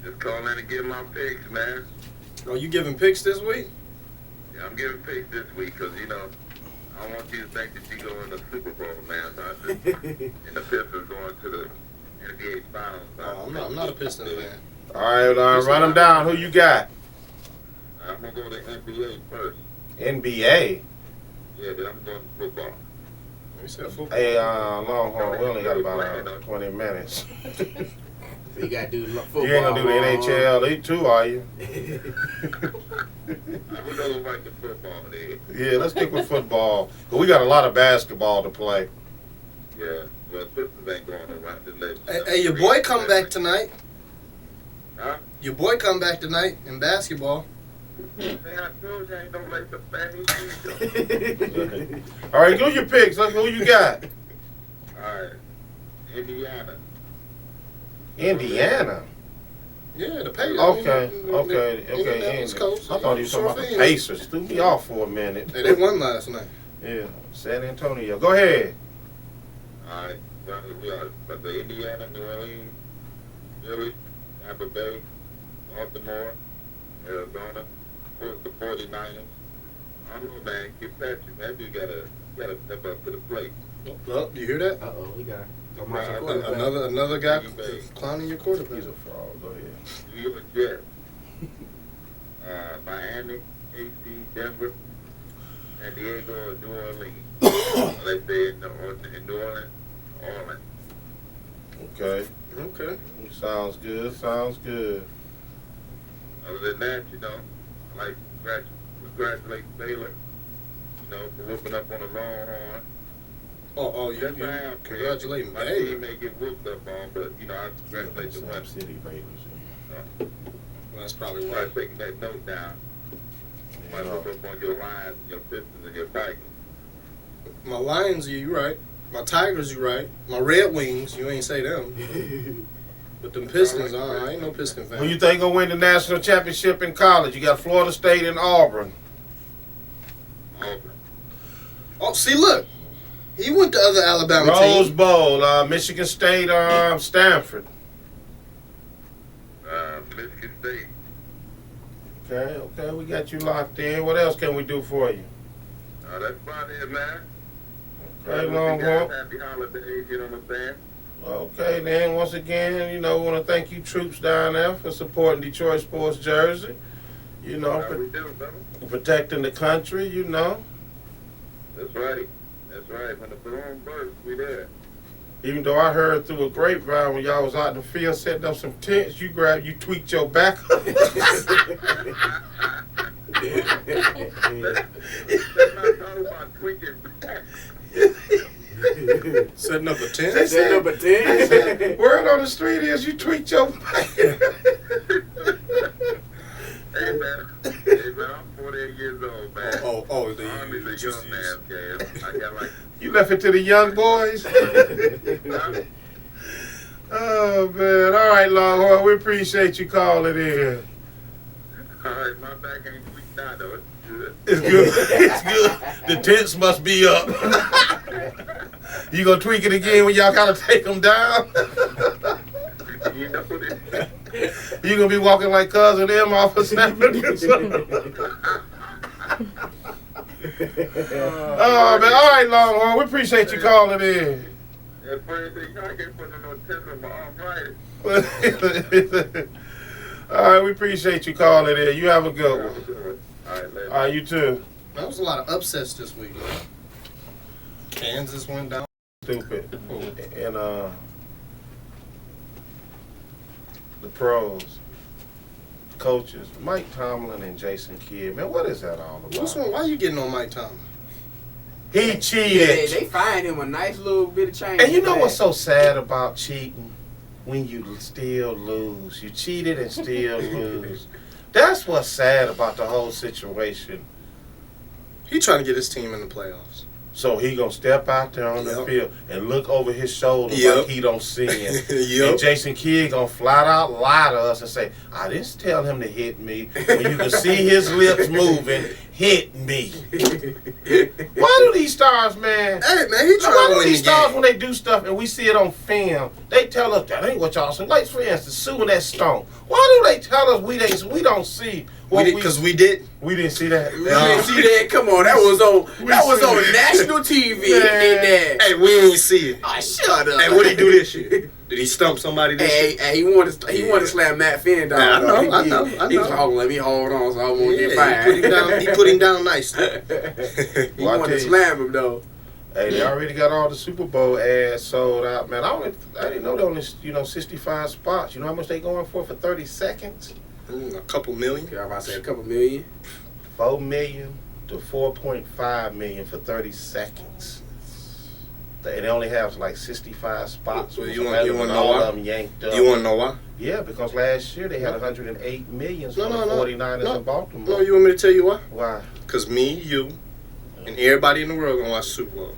Just calling in to get my picks, man. Oh, you giving picks this week? Yeah, I'm giving picks this week because, I don't want you to think that you go in the Super Bowl, man. So I just, and the Pistons going to the NBA Finals. Oh, I'm not a Pistons fan. All right, run them down. Who you got? I'm going to go to NBA first. NBA. Yeah, then I'm going to football. You said football. Hey, Longhorn, we only got about 20 minutes. You got to do football. You ain't going to do the NHL too, are you? I would go like the football there. Yeah, let's stick with football. But we got a lot of basketball to play. Yeah, well, Pistons ain't going to right to let. Hey, your boy come back tonight. Huh? Your boy come back tonight in basketball. Man, I told you I ain't no Laker fan. All right, go your picks. Let's go. Who you got? All right. Indiana. Indiana. Yeah, the Pacers. Okay. East Coast. I thought he was talking about the Pacers. Threw me off for a minute. Hey, they won last night. Yeah, San Antonio. Go ahead. All right. Well, we are but the Indiana, New Orleans, Philly, Tampa Bay, Baltimore, Arizona, the 49ers. I don't know, man. Get Patrick. That dude gotta step up to the plate. Oh, you hear that? Uh-oh, we got Another guy clowning your quarterback. He's a fraud. Go ahead. New York Jets. Miami, KC, Denver, San Diego, or New Orleans. Let's say in New Orleans. Okay. Okay. Sounds good. Sounds good. Other than that, I like to congratulate Baylor, for whooping up on the Longhorn. Oh, you That's why I'm congratulating my Baylor. team may get whooped up on, but, I congratulate the Sam one. City Raiders. Well, that's probably Try why. taking that note down. Might whoop up on your Lions and your Pistons and your Tigers. My Lions, you right. My Tigers, you right. My Red Wings, you ain't say them. But them Pistons, I ain't no Piston fan. Who you think gonna win the national championship in college? You got Florida State and Auburn. Auburn. Oh, see, look. He went to other Alabama Rose team. Bowl, Michigan State, Stanford. Michigan State. Okay, we got you locked in. What else can we do for you? That's about it, man. Okay, Wish you Longhorn. guys happy holidays, you know what I'm saying? Okay, then once again, we want to thank you troops down there for supporting Detroit sports jersey. We do, brother. Protecting the country. That's right. That's right. When the balloon bursts, we there. Even though I heard through a grapevine when y'all was out in the field setting up some tents, you tweaked your back. That's not talking about tweaking back. Setting up a tent. Setting up a tent. Word on the street is you tweaked your back. Hey, man, I'm 48 years old, man. Oh, I'm a young man, okay? I got like... You left it to the young boys? Oh, man. All right, Longhorn. We appreciate you calling in. All right, my back ain't tweaked now, though. It's good. It's good. The tents must be up. You gonna tweak it again when y'all gotta take them down? You know it. You gonna be walking like Cousin M off of Snapping? Oh, man. All right, Longhorn. We appreciate you calling in. That funny thing, I can't put no tents on my arthritis. All right, we appreciate you calling in. You have a good one. All right, later. All right, you too. That was a lot of upsets this week, man. Kansas went down. Stupid. And the pros, coaches, Mike Tomlin and Jason Kidd. Man, what is that all What's about? wrong? Why you getting on Mike Tomlin? He Yeah, cheated. they find him a nice little bit of change. And you know what's so sad about cheating? When you still lose. You cheated and still lose. That's what's sad about the whole situation. He trying to get his team in the playoffs. So he gonna step out there on the Yep. field and look over his shoulder Yep. like he don't see him. Yep. And Jason Kidd gonna flat out lie to us and say, I didn't tell him to hit me. When you can see his lips moving, hit me. Why do these stars, man? Hey, man, he Why trying to do win these the stars, game. when they do stuff and we see it on film, they tell us that ain't what y'all see? Like, for instance, suing that Stone. Why do they tell us we don't see what Because we did. we didn't see that? You didn't see that? Come on, that was on see national TV. Man. And that. Hey, we ain't see it. Oh, shut up. Hey, what'd he do this year? Did he stump somebody this year? Hey, he wanted to slam Matt Finn down. Yeah, I know, though. I know. He was like, oh, let me hold on so I won't get He fired. put him down nicely. He Well, I wanted to tell you. slam him though. Hey, they already got all the Super Bowl ads sold out, man. I didn't know there only 65 spots. You know how much they going for 30 seconds? A couple million. Okay, I was about to say a couple million. $4 million to $4.5 million for 30 seconds. They only have like 65 spots. Well, with you wanna know all why? of them yanked up. You want to know why? Yeah, because last year they had 108 million for the 49ers in Baltimore. No, you want me to tell you why? Why? Because me, you, and everybody in the world gonna watch the Super Bowl.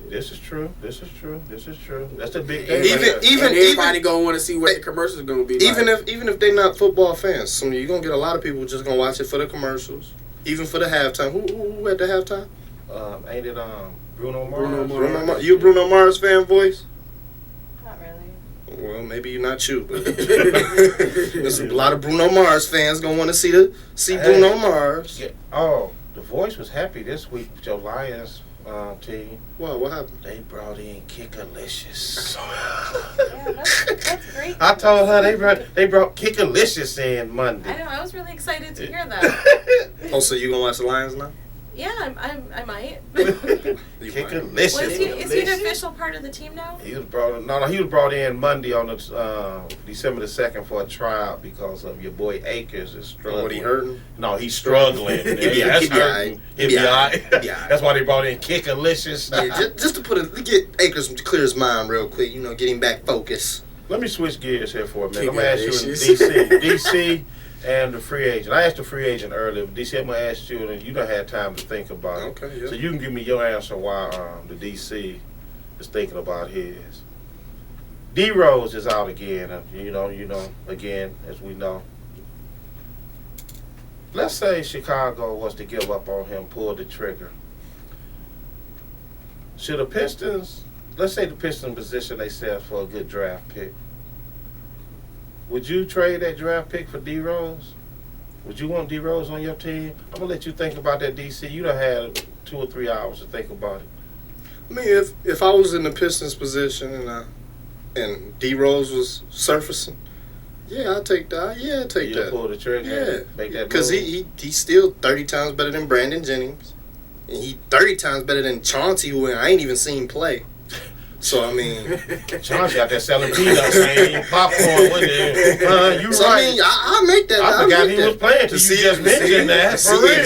This is true. This is true. This is true. That's a big thing. Even everybody gonna want to see what the commercials are gonna be. Even if they're not football fans, you're gonna get a lot of people just gonna watch it for the commercials, even for the halftime. Who at the halftime? Ain't it Bruno Mars? Bruno Mars. You a Bruno Mars fan, voice? Not really. Well, maybe you're not you, but there's a lot of Bruno Mars fans gonna want to see Bruno Mars. Yeah. Oh, the Voice was happy this week with your Lions team. Wow, what happened? They brought in Kickalicious. Yeah, that's great. I told her they brought Kickalicious in Monday. I know. I was really excited to hear that. Oh, so you gonna watch the Lions now? Yeah, I might. Kickalicious. Well, is he an official part of the team now? He was brought in Monday on the December the 2nd for a tryout because of your boy Akers is struggling. What, he hurting? No, he's struggling. He'll be hurting. He'll be all right. Yeah. That's why they brought in Kickalicious. Yeah, just to get Akers to clear his mind real quick, get him back focused. Let me switch gears here for a minute. I'm going to ask you in DC and the free agent. I asked the free agent earlier. DC, I'm going to ask you, and you don't have time to think about it. Okay, yeah. So you can give me your answer why the DC is thinking about his. D-Rose is out again, again, as we know. Let's say Chicago was to give up on him, pull the trigger. Should the Pistons, let's say the Pistons position themselves for a good draft pick. Would you trade that draft pick for D-Rose? Would you want D-Rose on your team? I'm going to let you think about that, DC. You done had 2 or 3 hours to think about it. I mean, if I was in the Pistons position and D-Rose was surfacing, yeah, I'd take that. Yeah, I'd take that. Pull the trigger. Yeah, make that because he's still 30 times better than Brandon Jennings, and he 30 times better than Chauncey, who I ain't even seen play. So I mean, Chauncey out there selling peanuts, man, popcorn. You so, right. I mean, I make that. I forgot he was playing till you just mentioned that. For real.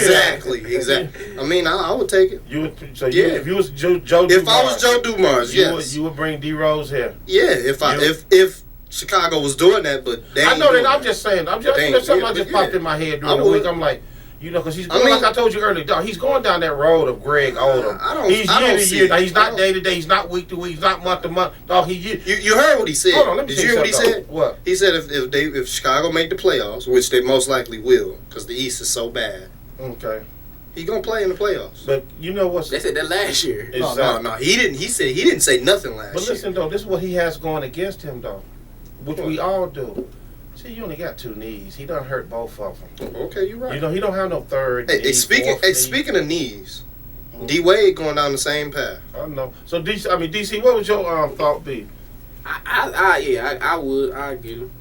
Exactly. I mean, I would take it. If you was Joe Dumars, if I was Joe Dumars, yes, you would bring D-Rose here. Yeah, if Chicago was doing that, but they I know that. I'm just saying. That's something that just popped in my head during the week. I'm like. Because he's going, like I told you earlier, dog, he's going down that road of Greg Odom. He's year to year. Now, he's not day to day. He's not week to week. He's not month to month. Dog, You heard what he said. Hold on, let me Did you hear what he said? What? He said if Chicago make the playoffs, which they most likely will, because the East is so bad. Okay. He's going to play in the playoffs. But you know what's... They said that last year. No. He didn't. He didn't say nothing last year. But listen, though, this is what he has going against him, though, which we all do. See, you only got 2 knees. He done hurt both of them. Okay, you're right. He don't have no third knee. Speaking of knees, D-Wade going down the same path. I know. So, DC, what would your thought be? I would. I'd get him.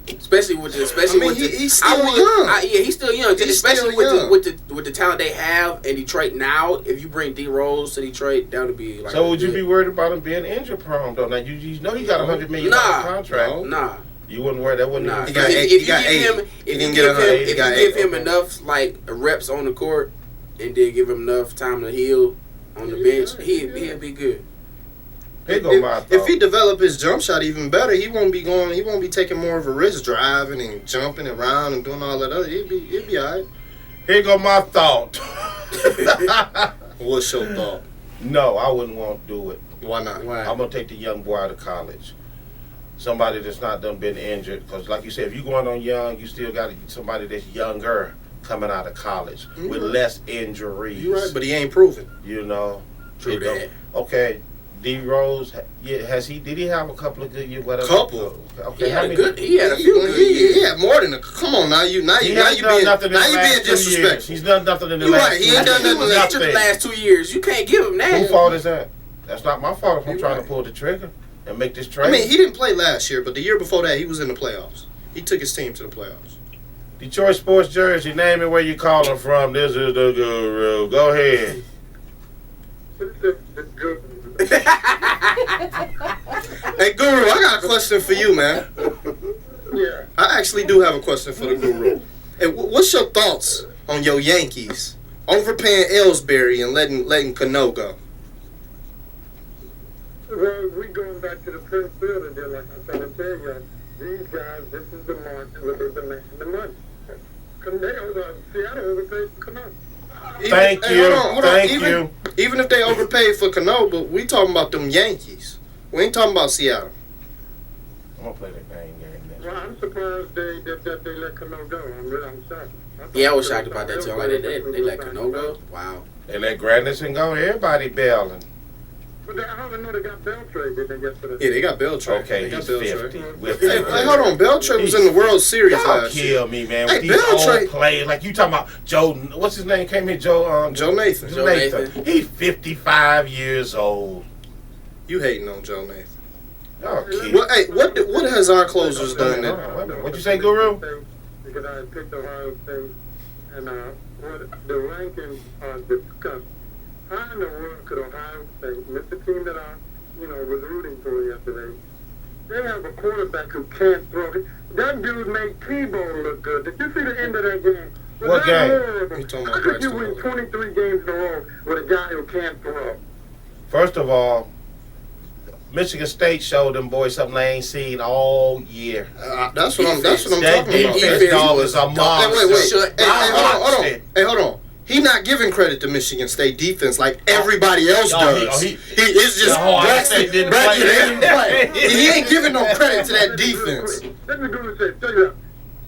Especially he's still young. He's still young. He's especially still young. with the talent they have in Detroit now. If you bring D-Rose to Detroit, that would be like. So would you be worried about him being injury prone though? Now you know he got $100 million contract. Nah. You wouldn't worry. That wouldn't. Nah. If you give him enough like reps on the court, and then give him enough time to heal on the bench, he'll be good. If he develop his jump shot even better, he won't be taking more of a risk driving and jumping around and doing all that other. He'll be all right. Here go my thought. What's your thought? No, I wouldn't want to do it. Why not? I'm gonna take the young boy out of college. Somebody that's not done been injured, because like you said, if you're going on young, you still got somebody that's younger coming out of college with less injuries. You're right, but he ain't proven. True that. Okay. D-Rose, did he have a couple of good years? Couple. Okay, he had a few good years. He had more than a. Come on, now you being disrespectful. He's done nothing in the last. Right. He ain't done nothing in the last 2 years. You can't give him that. Whose fault is that? That's not my fault if I'm trying to pull the trigger and make this trade. I mean, he didn't play last year, but the year before that, he was in the playoffs. He took his team to the playoffs. Detroit Sports Jersey, name it where you calling from. This is the Guru. Go ahead. Hey, Guru, I got a question for you, man. Yeah. I actually do have a question for the Guru. Hey, what's your thoughts on your Yankees overpaying Ellsbury and letting Cano go? Well, we going back to the Prince Field again, like I'm trying to tell you. These guys, this is the market where they've been making the money. Seattle overpaid for Cano. Thank you. Even if they overpaid for Cano, but we talking about them Yankees. We ain't talking about Seattle. I'm gonna play that game next. Well, I'm surprised that they let Cano go. I'm shocked. Yeah, I was shocked about that too. I'm like, they let Cano go? Wow. They let Granderson go. Everybody bailing. But I don't know they got Beltray, did they, yesterday? Yeah, they got Beltray. Okay, they got he's Beltray. 50. Hey, hold on. Beltray was in the World Series Y'all last year. kill me, man. Hey, With these Beltray- old players. Like you talking about Joe, what's his name? Came here, Joe Nathan. Joe Nathan. He's 55 years old. You hating on Joe Nathan. Y'all kill. Well, hey, what has our closers done? Hold on, wait a minute. What'd you say, Guru? Because I picked Ohio State, and what the rankings are discussed. How in the world could Ohio State, miss the team that I, was rooting for yesterday, they have a quarterback who can't throw it. That dude made T-Bone look good. Did you see the end of that game? What game? You talking How about could you Braxton win Miller? 23 games in a row with a guy who can't throw? First of all, Michigan State showed them boys something they ain't seen all year. That's what I'm That talking about. defense, dog, is a monster. Wait. Hey, hold on. He not giving credit to Michigan State defense like everybody else does. He is just Braxton didn't play. He ain't giving no credit to that defense. Let me do this. Tell you that.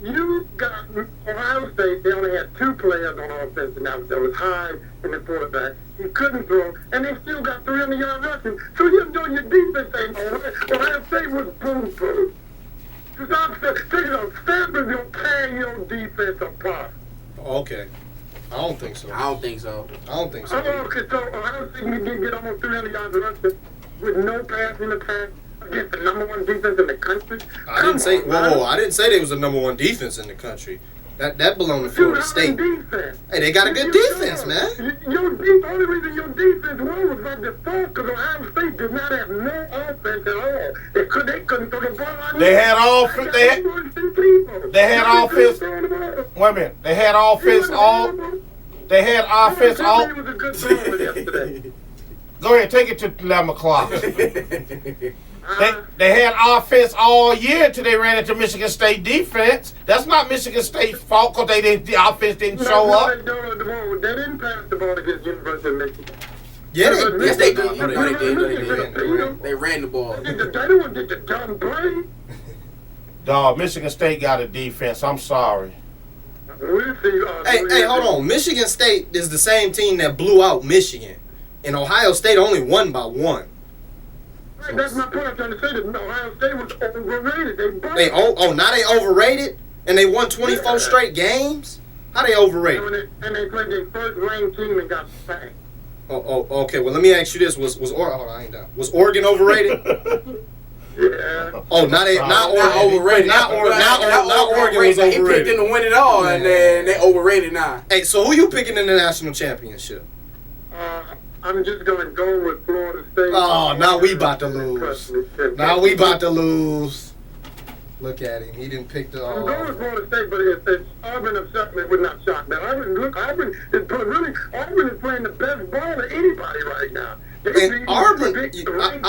You got Ohio State. They only had two players on offense, and that was Hyde and the quarterback. He couldn't throw, and they still got 300 yards rushing. So you're doing your defense ain't on it. Ohio State was boo-boo. Stanford's gonna carry your defense apart. Okay. I don't think so. I don't think so. Okay, so Ohio State did get almost 300 yards rushing with no passing attack against the number one defense in the country. I didn't say. Whoa! I didn't say they was the number one defense in the country. That belonged to Florida State. Defense. Hey, they got a good defense, man. The only reason your defense was by default because Ohio State did not have no offense at all. They couldn't throw the ball. They had offense. They had offense. Wait a minute. They had offense all. They had offense all. It was a good throw yesterday. Go ahead, take it to 11 o'clock. They had offense all year until they ran into Michigan State defense. That's not Michigan State's fault because the offense didn't show up. They didn't pass the ball against University of Michigan. Yeah, Yes, they did. They did. They ran the ball. They didn't get the dumb play. Dog, Michigan State got a defense. I'm sorry. Hey, hold on. Michigan State is the same team that blew out Michigan, and Ohio State only won by 1. Right, that's my point. I'm trying to say that Ohio State was overrated. Now they overrated, and they won 24 straight games. How they overrated? And they played their first ranked team and got spanked. Okay. Well, let me ask you this: hold on, I ain't done. Was Oregon overrated? Yeah. Oh, not overrated. Not Oregon was He picked overrated. them to win it all, and then they overrated now. Hey, so who you picking in the national championship? I'm just going to go with Florida State. Oh, now we about to lose. Look at him. He didn't pick the. I'm going with Florida State, but if Auburn upset me, it would not shock me. Auburn is playing the best ball of anybody right now. And Auburn, I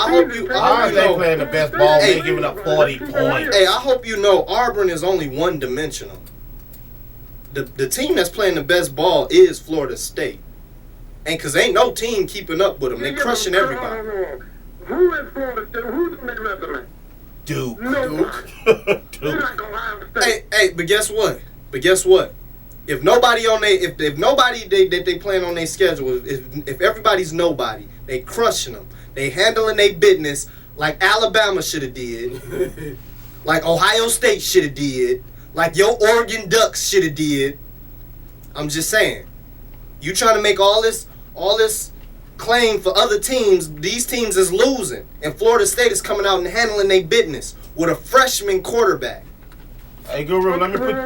hope you. They playing the best ball. They giving up 40 points. Hey, I hope you know Auburn is only one-dimensional. The team that's playing the best ball is Florida State. And because ain't no team keeping up with them. They crushing everybody. Who is Florida State? Who's on their resume? Duke. Hey, but guess what? If nobody on if nobody they playing on their schedule, if everybody's nobody, they crushing them. They handling their business like Alabama should have did, like Ohio State should have did, like your Oregon Ducks should have did. I'm just saying, you trying to make all this claim for other teams. These teams is losing, and Florida State is coming out and handling their business with a freshman quarterback. Hey, Guru, let me put.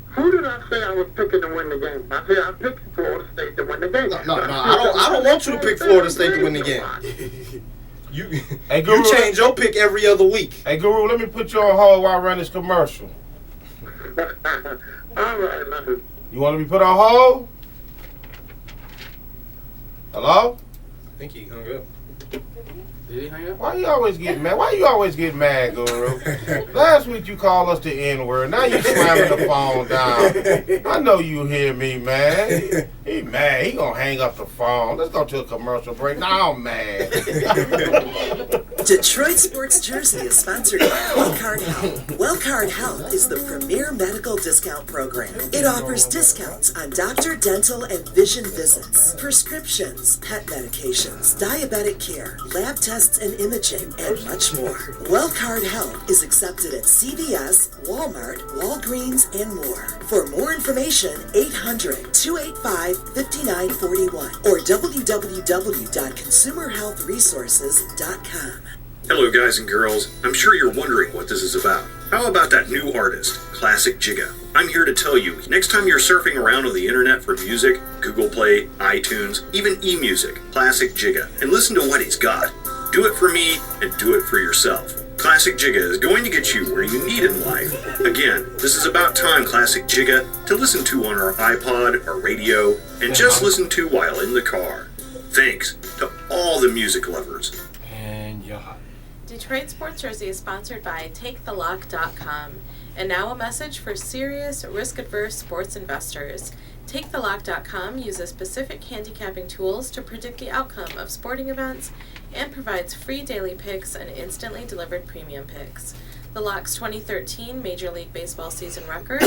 Who did I say I was picking to win the game? I said I picked Florida State to win the game. No, I don't want you to pick Florida State to win the game. You change your pick every other week. Hey, Guru, let me put you on hold while I run this commercial. All right, man. You want to be put on hold? Hello? think he hung up. Did he hang up? Why you always get mad? Why you always get mad, Guru? Last week you called us the N-word. Now you slamming the phone down. I know you hear me, man. He mad. He gonna hang up the phone. Let's go to a commercial break. Now I'm mad. Detroit Sports Jersey is sponsored by Wellcard Health. Wellcard Health is the premier medical discount program. It offers discounts on doctor, dental, and vision visits, prescriptions, pet medications, diabetic care, lab tests and imaging, and much more. Wellcard Health is accepted at CVS, Walmart, Walgreens, and more. For more information, 800-285-5941 or www.consumerhealthresources.com. Hello, guys and girls. I'm sure you're wondering what this is about. How about that new artist, Classic Jigga? I'm here to tell you, next time you're surfing around on the internet for music, Google Play, iTunes, even eMusic, Classic Jigga, and listen to what he's got. Do it for me and do it for yourself. Classic Jigga is going to get you where you need in life. Again, this is about time Classic Jigga to listen to on our iPod, our radio, and just listen to while in the car. Thanks to all the music lovers. And you're hot. Detroit Sports Jersey is sponsored by TakeTheLock.com. And now a message for serious, risk-averse sports investors. TakeTheLock.com uses specific handicapping tools to predict the outcome of sporting events and provides free daily picks and instantly delivered premium picks. The Lock's 2013 Major League Baseball season record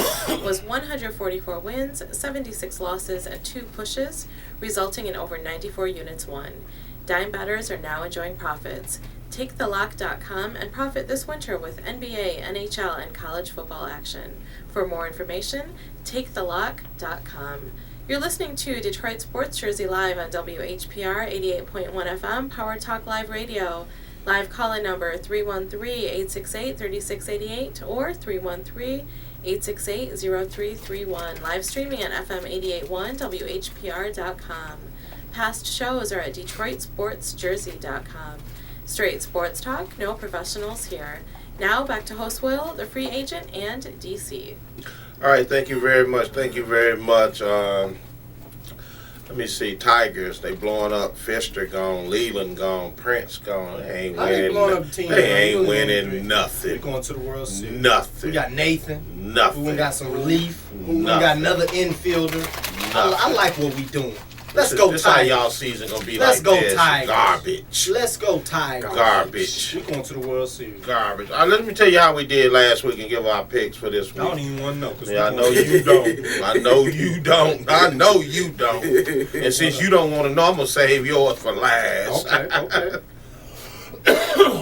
was 144 wins, 76 losses, and 2 pushes, resulting in over 94 units won. Dime batters are now enjoying profits. TakeTheLock.com and profit this winter with NBA, NHL, and college football action. For more information, TakeTheLock.com. You're listening to Detroit Sports Jersey live on WHPR 88.1 FM, Power Talk Live Radio. Live call-in number 313-868-3688 or 313-868-0331. Live streaming at FM 88.1 WHPR.com. Past shows are at DetroitSportsJersey.com. Straight sports talk, no professionals here. Now back to host Will, the free agent, and DC. All right, thank you very much. Thank you very much. Let me see. Tigers, they blowing up. Fister gone. Leland gone. Prince gone. They ain't winning. They ain't winning nothing. We're going to the World Series. Nothing. We got Nathan. Nothing. We got some relief. We Nothing. got another infielder. I like what we doing. Let's go This Tigers. how y'all season gonna be. Let's like go this. Tigers. Garbage. Let's go Tigers. Garbage. We're going to the World Series. Garbage. Let me tell you how we did last week and give our picks for this I week. don't even want to know. Yeah, I know you don't. I know you don't. I know you don't. And since you don't want to know, I'm going to save yours for last. Okay.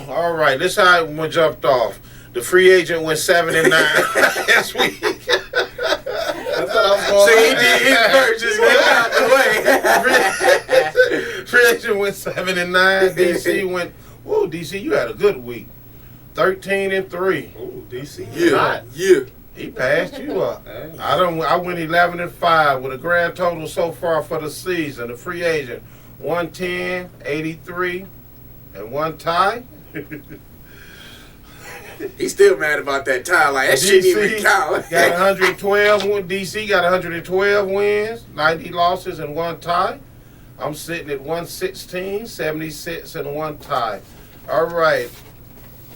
All right, this is how it jumped off. The free agent went 7-9 last week. I thought I was going So he did his purchase. Get out the way. Free agent went 7-9. DC went, whoa, DC, you had a good week. 13-3. Oh, DC. Yeah. He passed you up. I went 11-5 with a grand total so far for the season. The free agent 110, 83, and 1 tie. He's still mad about that tie. Like, that shouldn't even count. Got 112. DC got 112 wins, 90 losses, and 1 tie. I'm sitting at 116, 76, and 1 tie. All right.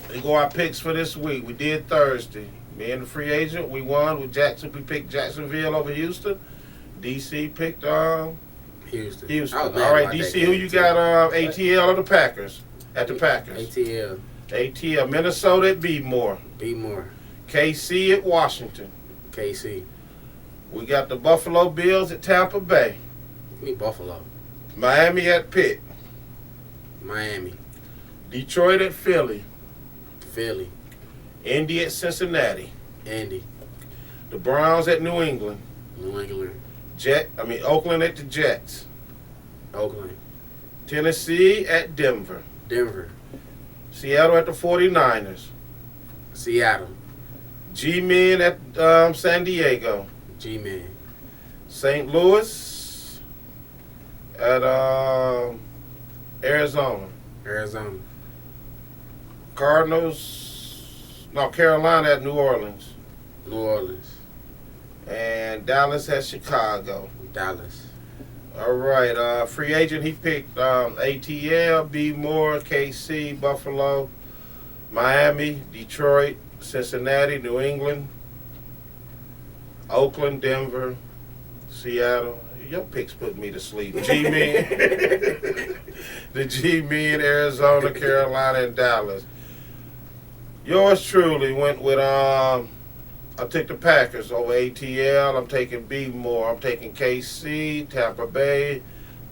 We go our picks for this week. We did Thursday. Me and the free agent, we won with Jackson. We picked Jacksonville over Houston. DC picked Houston. All right, DC, who you got? ATL or the Packers? At the Packers. ATL. Minnesota at B-More. KC at Washington. KC. We got the Buffalo Bills at Tampa Bay. Me Buffalo. Miami at Pitt. Miami. Detroit at Philly. Philly. Indy at Cincinnati. Indy. The Browns at New England. New England. Oakland at the Jets. Oakland. Tennessee at Denver. Denver. Seattle at the 49ers. Seattle. G-Men at San Diego. G-Man. St. Louis at Arizona. Arizona. Carolina at New Orleans. New Orleans. And Dallas at Chicago. Dallas. All right, free agent, he picked ATL, B. Moore, KC, Buffalo, Miami, Detroit, Cincinnati, New England, Oakland, Denver, Seattle. Your picks put me to sleep. G-Men, the G-Men, Arizona, Carolina, and Dallas. Yours truly went with, I took the Packers over ATL. I'm taking B. Moore. I'm taking KC, Tampa Bay,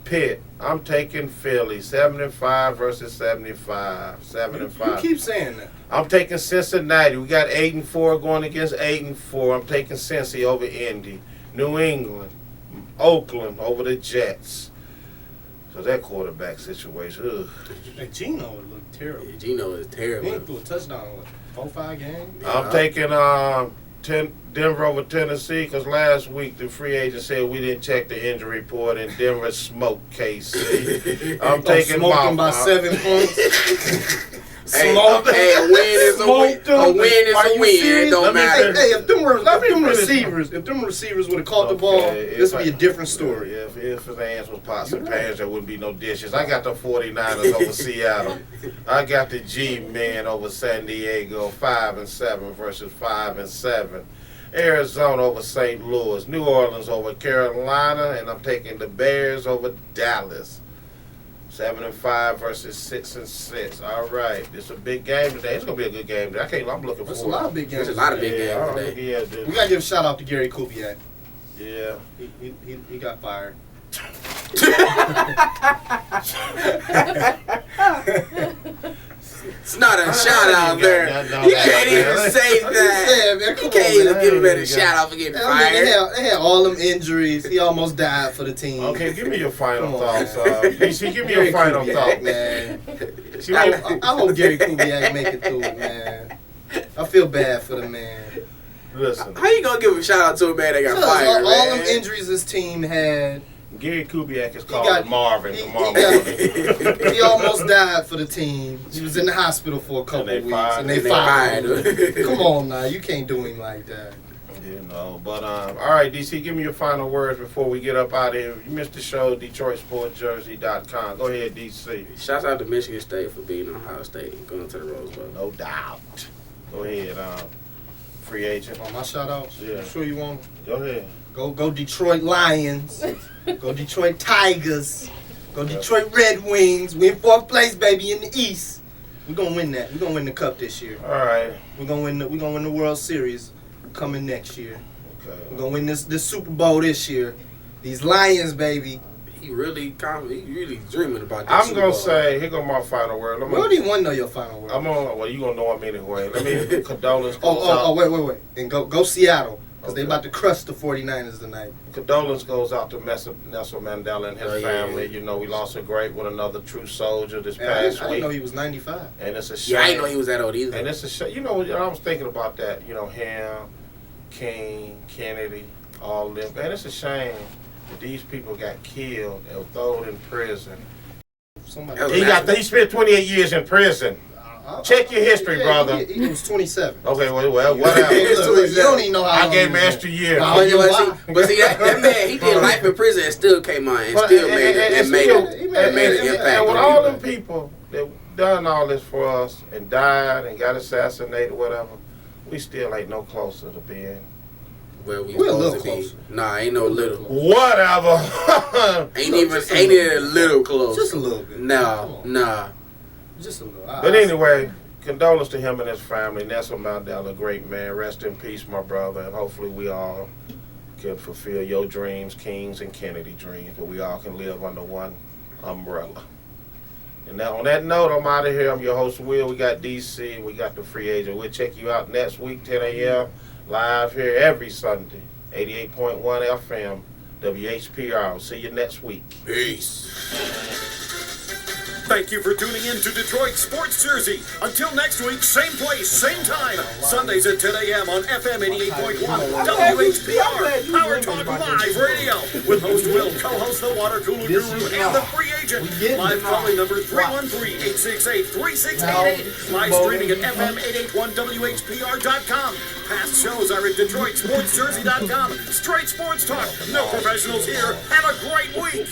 Pitt. I'm taking Philly, 75 versus 75. 7-5. You keep saying that. I'm taking Cincinnati. We got 8-4 going against 8-4. I'm taking Cincy over Indy. New England, Oakland over the Jets. So that quarterback situation. Ugh. Hey, Geno would look terrible. Yeah, Geno is terrible. He ain't threw a touchdown in what, 4-5 games? I'm taking Denver over Tennessee because last week the free agent said we didn't check the injury report and Denver smoked KC. I'm taking smoked them by 7 points. Hey, a win is a win. A win is a win. It don't matter. Hey, if them receivers would have caught the ball, this would be a different story. If his hands was pots pans, there wouldn't be no dishes. I got the 49ers over Seattle. I got the G-Men over San Diego, 5-7 versus 5-7. Arizona over St. Louis. New Orleans over Carolina, and I'm taking the Bears over Dallas. 7-5 versus 6-6. All right, it's a big game today. It's gonna be a good game today. I'm looking forward. There's a lot of big games. There's a lot of big games today. Yeah, dude. We gotta give a shout out to Gary Kubiak. Yeah. He got fired. It's not a shout out there. You can't even say that. You can't even give him a shout out for getting fired. They had all them injuries. He almost died for the team. Okay, give me your final thoughts. DC, give me your final thoughts, man. I hope Gary Kubiak make it through it, man. I feel bad for the man. Listen. How you gonna give a shout out to a man that got fired, all them injuries his team had. Gary Kubiak is called Marvin. He almost died for the team. He was in the hospital for a couple of weeks, and they fired him. Come on now, you can't do him like that. You know, but all right, DC, give me your final words before we get up out of here. You missed the show, DetroitSportsJersey.com. Go ahead, DC. Shouts out to Michigan State for beating Ohio State and going to the Rose Bowl. No doubt. Go ahead, free agent. On my shout outs? Yeah. I'm sure you want. Go ahead. Go Detroit Lions. Go Detroit Tigers. Go Detroit Red Wings. We in 4th place, baby, in the East. We're gonna win that. We're gonna win the cup this year. All right. We're gonna win the World Series coming next year. Okay. We're gonna win this Super Bowl this year. These Lions, baby. He really dreaming about that. I'm gonna say, here go my final word. We already want to know your final word. Well, you gonna know him anyway. Let me condolence. Wait. And go Seattle. Because they about to crush the 49ers tonight. Condolence goes out to Nelson Mandela and his family. You know, we lost a great one, another true soldier this past week. I didn't know he was 95. And it's a shame. Yeah, I didn't know he was that old either. And it's a shame. You know, I was thinking about that. You know, him, King, Kennedy, all of them. And it's a shame that these people got killed and thrown in prison. He spent 28 years in prison. Check your history, brother. He was 27. Okay, well, whatever. You don't even know how I gave him an extra year. But see, that man, he did life in prison and still came on and still made an impact. And with all them people that done all this for us and died and got assassinated, whatever, we still ain't no closer to being. Well, we're a little closer. Nah, ain't no little. Whatever. ain't it a little close? Just a little bit. Nah. Just a little. But anyway, condolence to him and his family. Nelson Mandela, great man. Rest in peace, my brother. And hopefully we all can fulfill your dreams, King's and Kennedy dreams, but we all can live under one umbrella. And now on that note, I'm out of here. I'm your host, Will. We got DC and we got the free agent. We'll check you out next week, 10 a.m. live here every Sunday, 88.1 FM, WHPR. I'll see you next week. Peace. Thank you for tuning in to Detroit Sports Jersey. Until next week, same place, same time. Sundays at 10 a.m. on FM 88.1 WHPR, Power Talk Live Radio. With host Will, co-host the Water Cooler Guru, and the free agent. Live calling number 313-868-3688. Live streaming at FM881WHPR.com. Past shows are at DetroitSportsJersey.com. Straight sports talk. No professionals here. Have a great week.